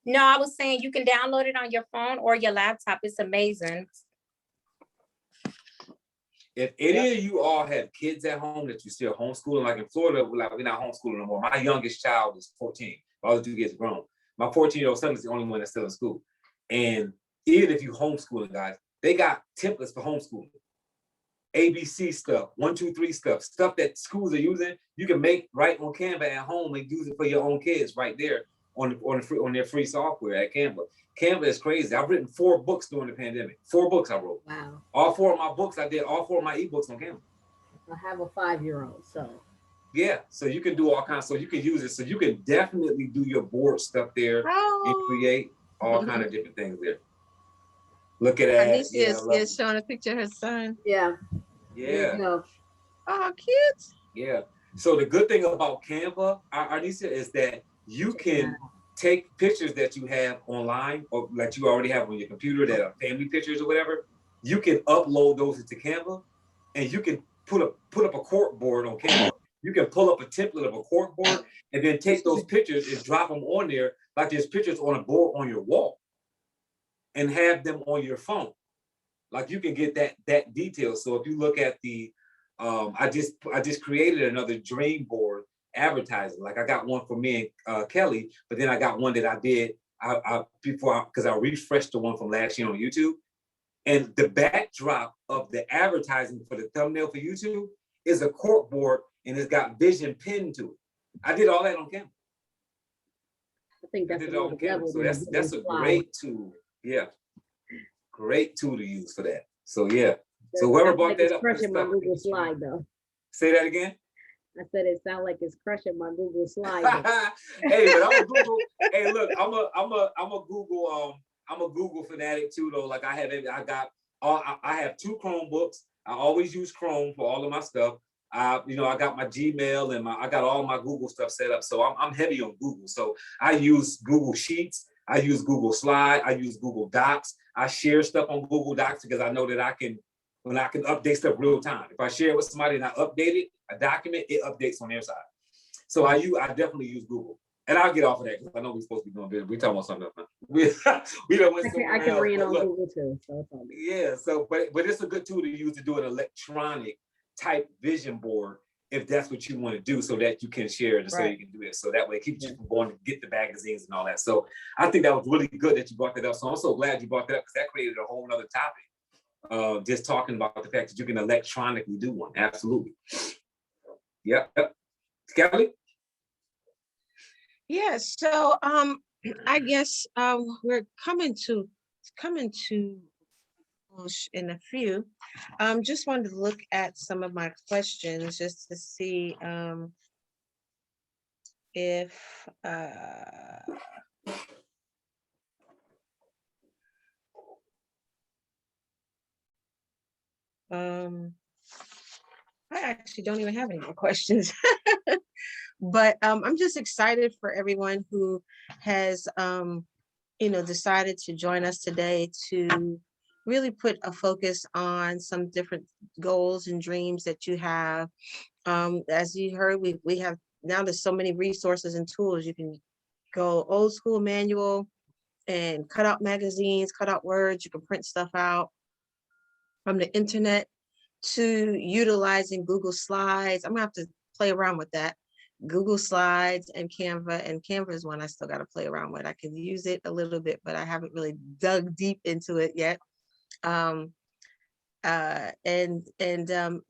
No, I was saying you can download it on your phone or your laptop. It's amazing. If any of you all have kids at home that you still homeschooling, like in Florida, we're not homeschooling no more. My youngest child is 14. My other two kids are grown. My 14-year-old son is the only one that's still in school. And even if you homeschooling, guys, they got templates for homeschooling. ABC stuff, 1, 2, 3 stuff that schools are using. You can make right on Canva at home and use it for your own kids right there on their free software at Canva. Canva is crazy. I've written 4 books during the pandemic. 4 books I wrote. Wow. All 4 of my books, I did all 4 of my ebooks on Canva. I have a 5-year-old, so. Yeah, so you can do all kinds. So you can use it. So you can definitely do your board stuff there and create all kind of different things there. Look at that. Alicia is showing a picture of her son. Yeah. Yeah. Oh, cute. Yeah. So the good thing about Canva, Arnisa, is that you can take pictures that you have online or that you already have on your computer that are family pictures or whatever. You can upload those into Canva, and you can put up a cork board on Canva. You can pull up a template of a cork board and then take those pictures and drop them on there like there's pictures on a board on your wall, and have them on your phone. Like, you can get that detail. So if you look at the, I just created another dream board advertising. Like, I got one for me and Kelly, but then I got one that I did because I refreshed the one from last year on YouTube. And the backdrop of the advertising for the thumbnail for YouTube is a cork board, and it's got vision pinned to it. I did all that on Canva. I think that's on Canva. So that's a great tool. Yeah, great tool to use for that. So yeah. So whoever brought that up, crushing my Google slide though. Say that again. I said it sounds like it's crushing my Google slide. Hey, but I'm a Google. Hey, look, I'm a Google fanatic too, though. Like, I have 2 Chromebooks. I always use Chrome for all of my stuff. I got my Gmail and I got all my Google stuff set up. So I'm heavy on Google. So I use Google Sheets. I use Google Slide. I use Google Docs. I share stuff on Google Docs because I know that I can update stuff real time. If I share it with somebody and I update it, a document, it updates on their side. So I definitely use Google. And I'll get off of that because I know we're supposed to be doing this. We're talking about something else. We don't want I can read on Google too. So it's all good. Yeah. So, but it's a good tool to use to do an electronic type vision board if that's what you want to do, so that you can share it, so you can do it. So that way it keeps you from going to get the magazines and all that. So I think that was really good that you brought that up. So I'm so glad you brought that up, because that created a whole nother topic. Just talking about the fact that you can electronically do one. Absolutely. Yep. Kelly? Yeah, so I guess we're coming to in a few. Just wanted to look at some of my questions just to see if I actually don't even have any more questions. But I'm just excited for everyone who has decided to join us today to really put a focus on some different goals and dreams that you have. As you heard, we have now there's so many resources and tools. You can go old school manual and cut out magazines, cut out words. You can print stuff out from the internet to utilizing Google Slides. I'm gonna have to play around with that. Google Slides and Canva is one I still got to play around with. I could use it a little bit, but I haven't really dug deep into it yet.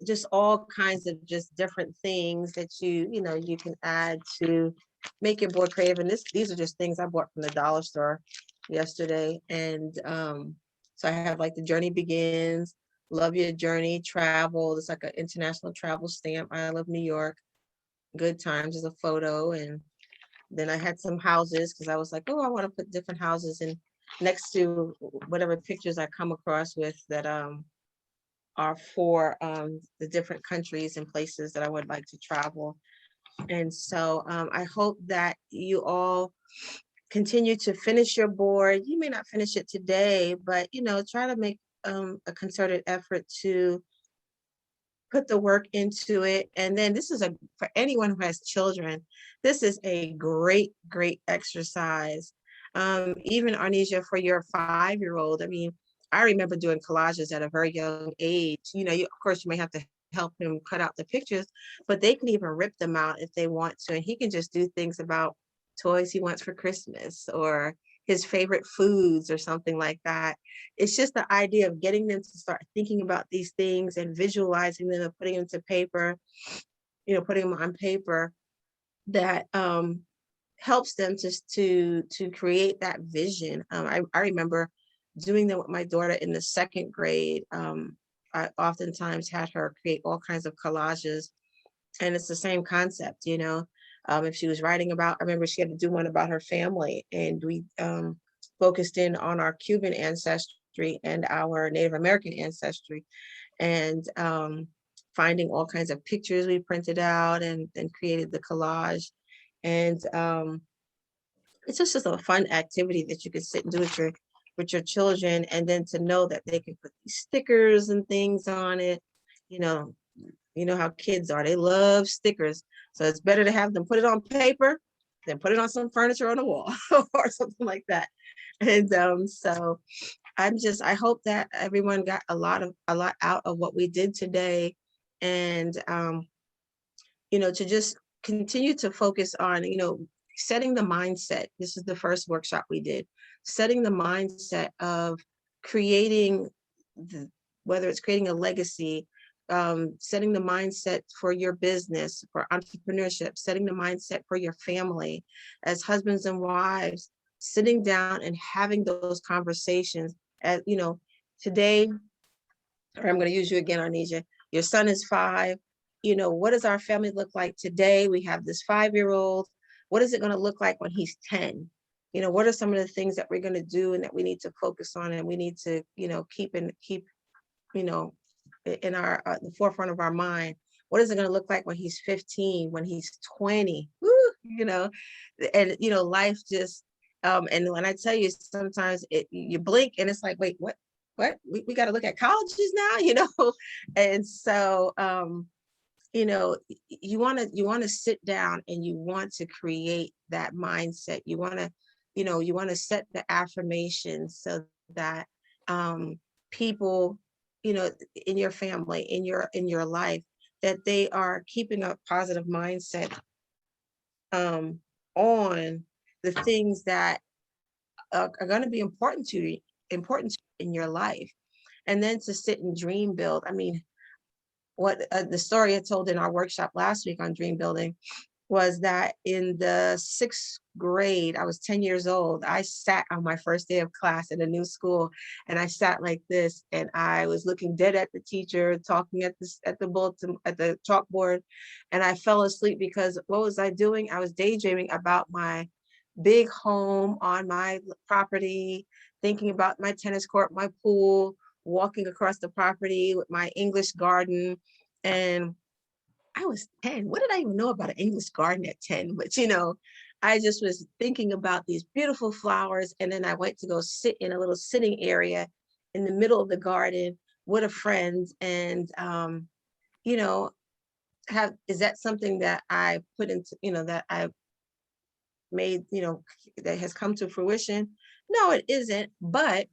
Just all kinds of just different things that you can add to make your board creative. And these are just things I bought from the dollar store yesterday. And so I have like the journey begins, love your journey, travel. It's like an international travel stamp. I love New York. Good times is a photo. And then I had some houses because I was like, oh, I want to put different houses in next to whatever pictures I come across with that are for the different countries and places that I would like to travel. And so I hope that you all continue to finish your board. You may not finish it today, but try to make a concerted effort to put the work into it. And then this is for anyone who has children, this is a great exercise. Even Arnesia, for your 5-year-old, I mean, I remember doing collages at a very young age. Of course, you may have to help him cut out the pictures, but they can even rip them out if they want to. And he can just do things about toys he wants for Christmas or his favorite foods or something like that. It's just the idea of getting them to start thinking about these things and visualizing them and putting them to paper, putting them on paper that helps them to create that vision. I remember doing that with my daughter in the 2nd grade. I oftentimes had her create all kinds of collages, and it's the same concept, if she was writing about, I remember she had to do one about her family, and we focused in on our Cuban ancestry and our Native American ancestry, and finding all kinds of pictures we printed out and created the collage. And it's just a fun activity that you could sit and do with your children, and then to know that they can put these stickers and things on it. You know how kids are, they love stickers. So it's better to have them put it on paper than put it on some furniture on the wall or something like that. And so I hope that everyone got a lot out of what we did today. And to just continue to focus on, setting the mindset. This is the first workshop we did, setting the mindset of creating, whether it's creating a legacy, setting the mindset for your business, for entrepreneurship, setting the mindset for your family as husbands and wives, sitting down and having those conversations. As today, or I'm going to use you again, Arnesia, your son is 5. What does our family look like today? We have this 5-year-old. What is it going to look like when he's 10? What are some of the things that we're going to do and that we need to focus on, and we need to, keep in our the forefront of our mind? What is it going to look like when he's 15, when he's 20? Woo, and life just and when I tell you, sometimes you blink and it's like, wait, what we got to look at colleges now, and so you want to sit down and you want to create that mindset. You want to set the affirmations so that people in your family, in your life, that they are keeping a positive mindset on the things that are going to be important to you in your life. And then to sit and dream build. I mean, what the story I told in our workshop last week on dream building was that in the 6th grade, I was 10 years old. I sat on my first day of class at a new school, and I sat like this, and I was looking dead at the teacher, talking at the bulletin, at the chalkboard, and I fell asleep because what was I doing? I was daydreaming about my big home on my property, thinking about my tennis court, my pool, walking across the property with my English garden. And I was 10. What did I even know about an English garden at 10? But I just was thinking about these beautiful flowers. And then I went to go sit in a little sitting area in the middle of the garden with a friend, and you know, is that something that I put into, that I made, that has come to fruition? No, it isn't, but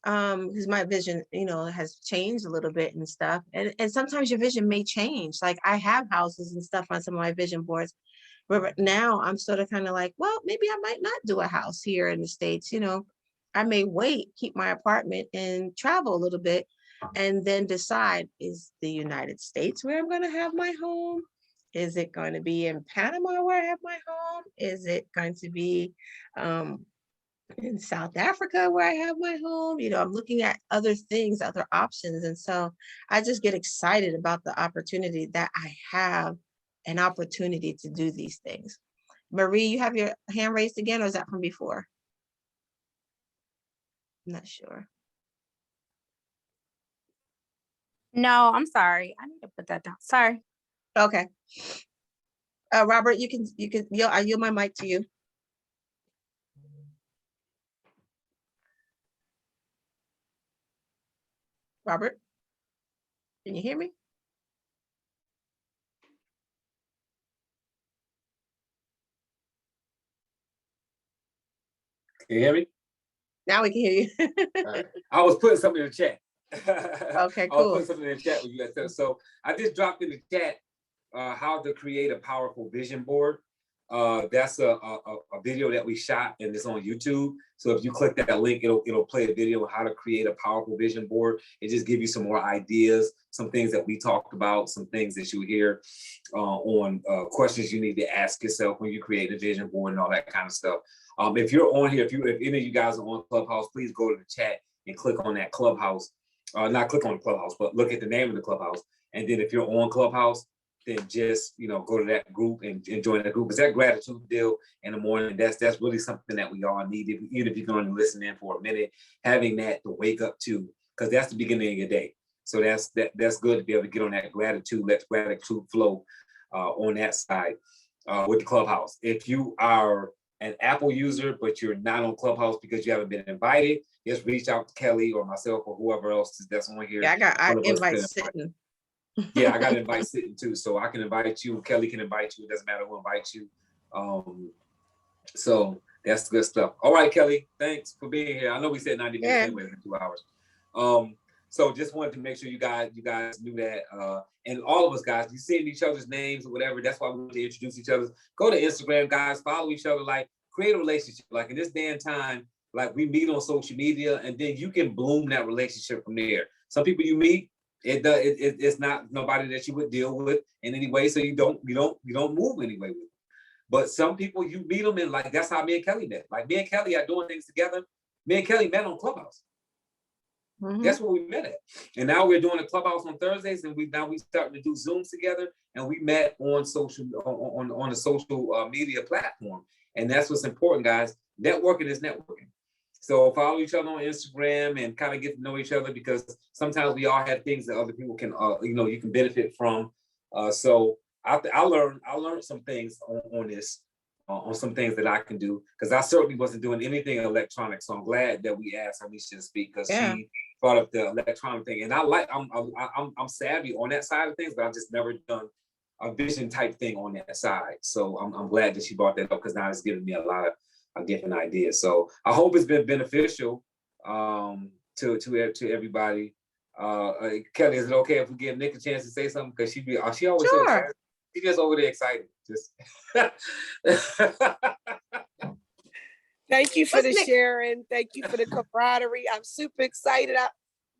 because my vision, has changed a little bit and stuff. And sometimes your vision may change. Like I have houses and stuff on some of my vision boards, but now I'm sort of kind of like, well, maybe I might not do a house here in the States. I may wait, keep my apartment and travel a little bit, and then decide, is the United States where I'm going to have my home? Is it going to be in Panama where I have my home? Is it going to be in South Africa where I have my home? I'm looking at other things, other options. And so I just get excited about the opportunity that I have, an opportunity to do these things. Marie, you have your hand raised again, or is that from before? I'm not sure. No, I'm sorry. I need to put that down. Sorry. Okay. Robert, I yield my mic to you. Robert, can you hear me? Can you hear me? Now we can hear you. All right. I was putting something in the chat. Okay, I was cool. putting something in the chat with you guys. So I just dropped in the chat how to create a powerful vision board. That's a video that we shot, and it's on YouTube. So if you click that link, it'll play a video on how to create a powerful vision board. It just gives you some more ideas, some things that we talked about, some things that you hear on questions you need to ask yourself when you create a vision board and all that kind of stuff. If you're on here, if any of you guys are on Clubhouse, please go to the chat and click on that Clubhouse. Not click on the Clubhouse, but look at the name of the Clubhouse. And then if you're on Clubhouse, then just go to that group and join that group. Because that gratitude deal in the morning, that's really something that we all need. Even if you're going to listen in for a minute, having that to wake up to, because that's the beginning of your day. So that's good to be able to get on that gratitude, let gratitude flow on that side with the Clubhouse. If you are an Apple user, but you're not on Clubhouse because you haven't been invited, just reach out to Kelly or myself or whoever else that's on here. Yeah, I invite sitting. Yeah, I got to invite sitting too. So I can invite you. Kelly can invite you. It doesn't matter who invites you. So that's good stuff. All right, Kelly, thanks for being here. I know we said 90 minutes anyway, in 2 hours. So just wanted to make sure you guys knew that. And all of us guys, you seeing each other's names or whatever. That's why we want to introduce each other. Go to Instagram, guys. Follow each other. Like, create a relationship. Like in this day and time, like we meet on social media, and then you can bloom that relationship from there. Some people you meet, it's not nobody that you would deal with in any way, so you don't move anyway with them. But some people you meet them, and like that's how me and Kelly met. Like me and Kelly are doing things together. Me and Kelly met on Clubhouse. Mm-hmm. That's where we met at. And now we're doing a Clubhouse on Thursdays, and we starting to do Zooms together, and we met on social on a social media platform. And that's what's important, guys. Networking is networking. So follow each other on Instagram and kind of get to know each other, because sometimes we all have things that other people can, you can benefit from. So I learned some things on this, on some things that I can do, because I certainly wasn't doing anything electronic. So I'm glad that we asked Alicia to speak, because she brought up the electronic thing. And I'm savvy on that side of things, but I've just never done a vision type thing on that side. So I'm glad that she brought that up, because now it's giving me a lot of different ideas. So I hope it's been beneficial to everybody. Kelly, is it okay if we give Nick a chance to say something? Because she always so excited. She's just over there excited. Just Thank you for the sharing. Thank you for the camaraderie. I'm super excited.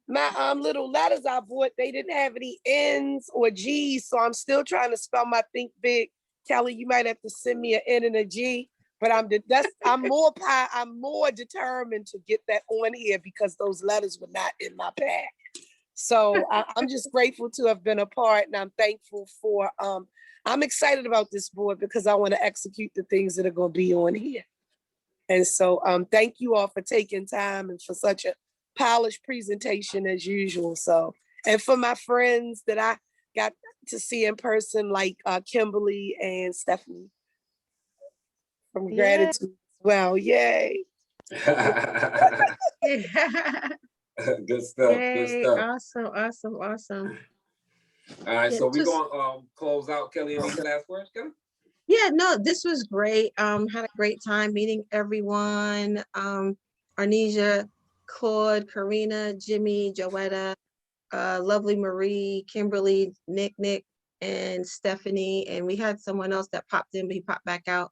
My little letters I bought, they didn't have any N's or G's, so I'm still trying to spell my think big. Kelly, you might have to send me an N and a G. But I'm more determined to get that on here, because those letters were not in my bag. So I'm just grateful to have been a part, and I'm thankful for. I'm excited about this board because I want to execute the things that are going to be on here. And so thank you all for taking time and for such a polished presentation as usual. So, and for my friends that I got to see in person, like Kimberly and Stephanie. From gratitude as well. Yay. Good stuff. Good Yay, stuff. awesome, awesome, awesome. All right, Yeah, so we're just, gonna close out. Kelly, any last words, Kelly? yeah, no, this was great. Had a great time meeting everyone. Arnesia, Claude, Karina, Jimmy, Joetta, lovely Marie, Kimberly, Nick, and Stephanie. And we had someone else that popped in, but he popped back out.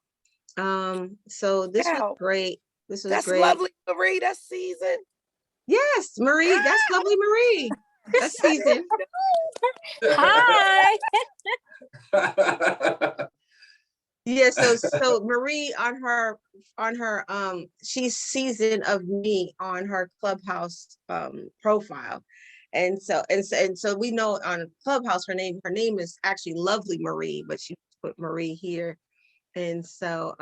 So this was Wow, great. This was that's great. lovely, Marie. That's season. Yes, Marie, that's lovely Marie. That's season. Hi. Yeah, so Marie on her she's season of me on her Clubhouse profile. And so we know on Clubhouse her name is actually Lovely Marie, but she put Marie here. And so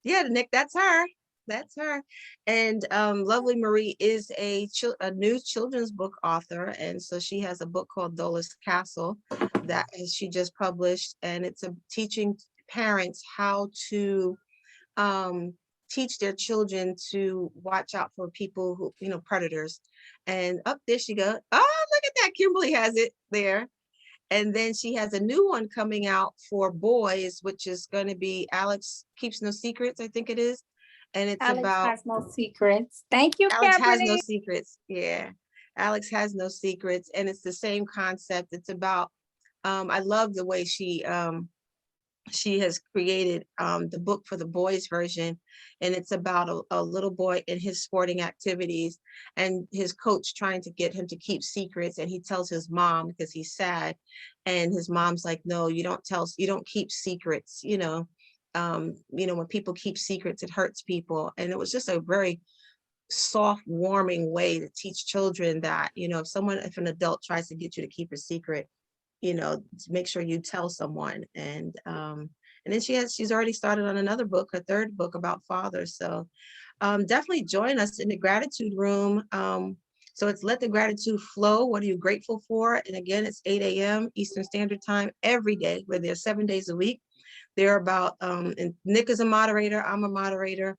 yeah, Nick, that's her. That's her. And Lovely Marie is a new children's book author. And so she has a book called Dola's Castle that she just published. And it's teaching parents how to teach their children to watch out for people who, predators. And up there she goes. Oh, look at that. Kimberly has it there. And then she has a new one coming out for boys, which is going to be Alex Keeps No Secrets, I think it is. And it's Alex about has no secrets. Thank you, Alex has no Kimberly. secrets. Yeah. Alex has no secrets. And it's the same concept. It's about, I love the way she has created the book for the boys version. And it's about a little boy in his sporting activities and his coach trying to get him to keep secrets. And he tells his mom because he's sad. And his mom's like, no, you don't keep secrets, when people keep secrets, it hurts people. And it was just a very soft, warming way to teach children that, if an adult tries to get you to keep a secret, to make sure you tell someone. And then she's already started on another book, her third book about fathers. So definitely join us in the gratitude room. So it's Let the Gratitude Flow. What are you grateful for? And again, it's 8 a.m. Eastern Standard Time every day. We're there 7 days a week. They're about, and Nick is a moderator, I'm a moderator.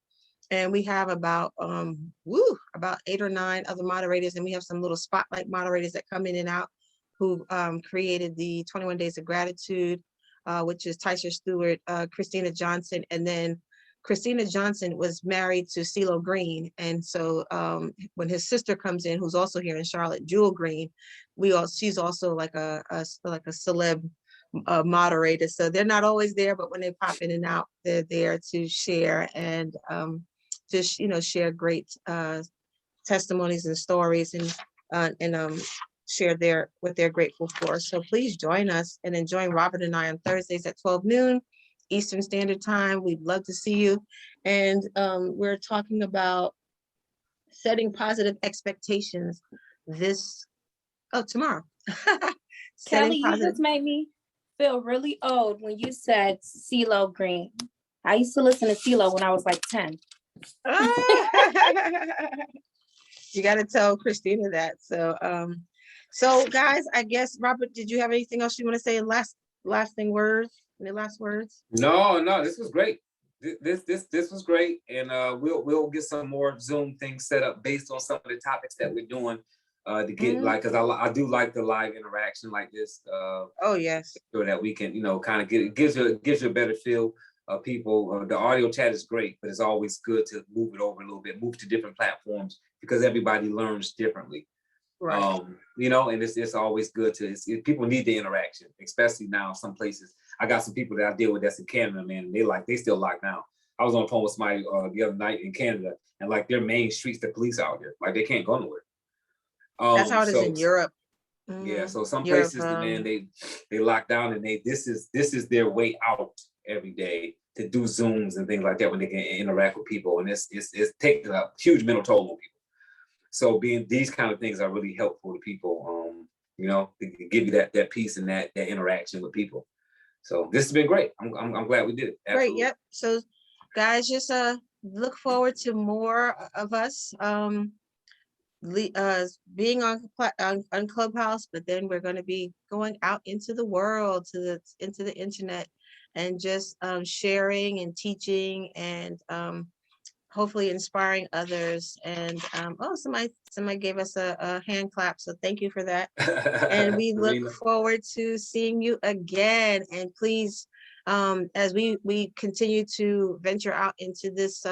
And we have about 8 or 9 other moderators. And we have some little spotlight moderators that come in and out who created the 21 Days of Gratitude, which is Tyser Stewart, Christina Johnson. And then Christina Johnson was married to CeeLo Green. And so when his sister comes in, who's also here in Charlotte, Jewel Green, she's also like a celeb moderator. So they're not always there, but when they pop in and out, they're there to share and just, share great testimonies and stories and share what they're grateful for. So please join us and join Robert and I on Thursdays at 12 noon Eastern Standard Time. We'd love to see you. And we're talking about setting positive expectations tomorrow. Kelly, you just made me feel really old when you said CeeLo Green. I used to listen to CeeLo when I was like 10. You got to tell Christina that. So guys, I guess, Robert, did you have anything else you want to say in lasting words? Any last words? No, this was great. This was great. And we'll get some more Zoom things set up based on some of the topics that we're doing to get because I do like the live interaction like this. Oh yes. So that we can, kind of it gives you a better feel of people. The audio chat is great, but it's always good to move it over a little bit, move to different platforms because everybody learns differently. Right. And it's always good people need the interaction, especially now some places. I got some people that I deal with that's in Canada, man, and they still locked down. I was on the phone with somebody the other night in Canada, and like their main streets, the police out here, like they can't go nowhere. That's how it is in Europe. Yeah, so some places, man, they lock down and this is their way out every day to do Zooms and things like that when they can interact with people, and it's taking a huge mental toll on people. So these kind of things are really helpful to people, to give you that peace and that interaction with people. So this has been great. I'm glad we did it. Absolutely. Great. Yep. So guys, just look forward to more of us being on Clubhouse, but then we're going to be going out into the world, into the internet, and just sharing and teaching and hopefully inspiring others. And oh, somebody gave us a hand clap, so thank you for that. And we look Serena. forward to seeing you again. And please, as we continue to venture out into this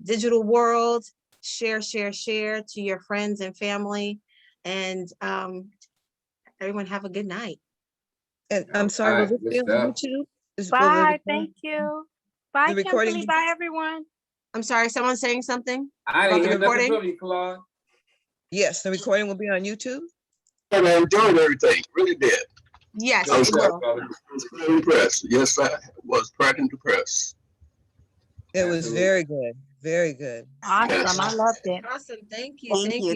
digital world, share to your friends and family. And everyone have a good night. And I'm sorry, All will right, this good be on stuff. YouTube? Will the Bye. recording- Thank you. Bye, The recording- Kimberly. Bye, everyone. I'm sorry, someone saying something? I About didn't the hear nothing recording? from you, Claude. Yes, the recording will be on YouTube? And I enjoyed everything, really did. Yes, Good it stuff, will. brother. I was quite impressed. Yes, I was quite impressed. It was Absolutely. very good, very good. Awesome. I loved it. Awesome, thank you,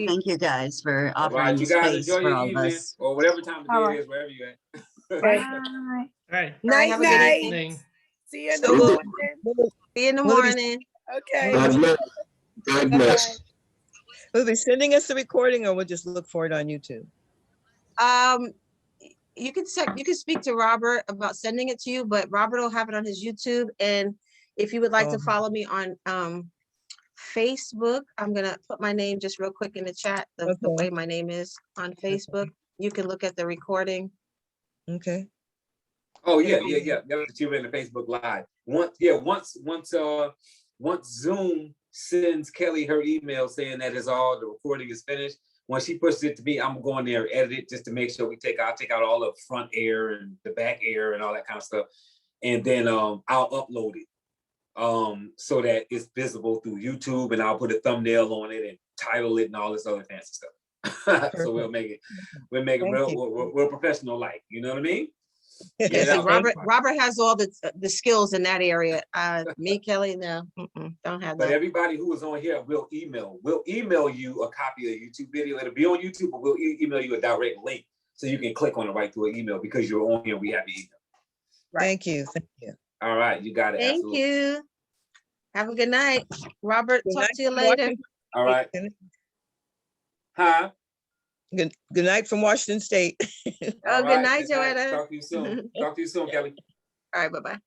Thank you guys for All offering right, the you guys space enjoy for your all of evening us. or whatever time of All day right. it is, wherever you're at. Bye. All right. All right, Night, have a good night. evening. See you in So the we'll- morning. See you in the Will it be- morning. Okay. God bless. God bless. Will they be sending us the recording or we'll just look for it on YouTube? You could speak to Robert about sending it to you, but Robert will have it on his YouTube. And if you would like to Oh. follow me on Facebook, I'm gonna put my name just real quick in the chat, the Okay. way my name is on Facebook. You can look at the recording. Okay. Oh, yeah. That was you in the Facebook Live. Once Zoom sends Kelly her email saying that the recording is finished, when she pushes it to me, I'm going there and edit it just to make sure I'll take out all the front air and the back air and all that kind of stuff. And then I'll upload it so that it's visible through YouTube, and I'll put a thumbnail on it and title it and all this other fancy stuff. So we'll make it Thank real professional like, you know what I mean? Yeah, Yeah, see, that- Robert has all the skills in that area. Me, Kelly, no, don't have But that. everybody who is on here, we'll email you a copy of the YouTube video. It'll be on YouTube, but we'll email you a direct link so you can click on it right to an email because you're on here. We have the email. Thank you, thank you. All right, you got it. Thank absolutely. you. Have a good night. Robert, Good talk night to you from later. Washington- All right. Huh? Good night from Washington State. Oh, good night, Joetta. Talk to you soon. Talk to you soon, Kelly. All right, bye-bye.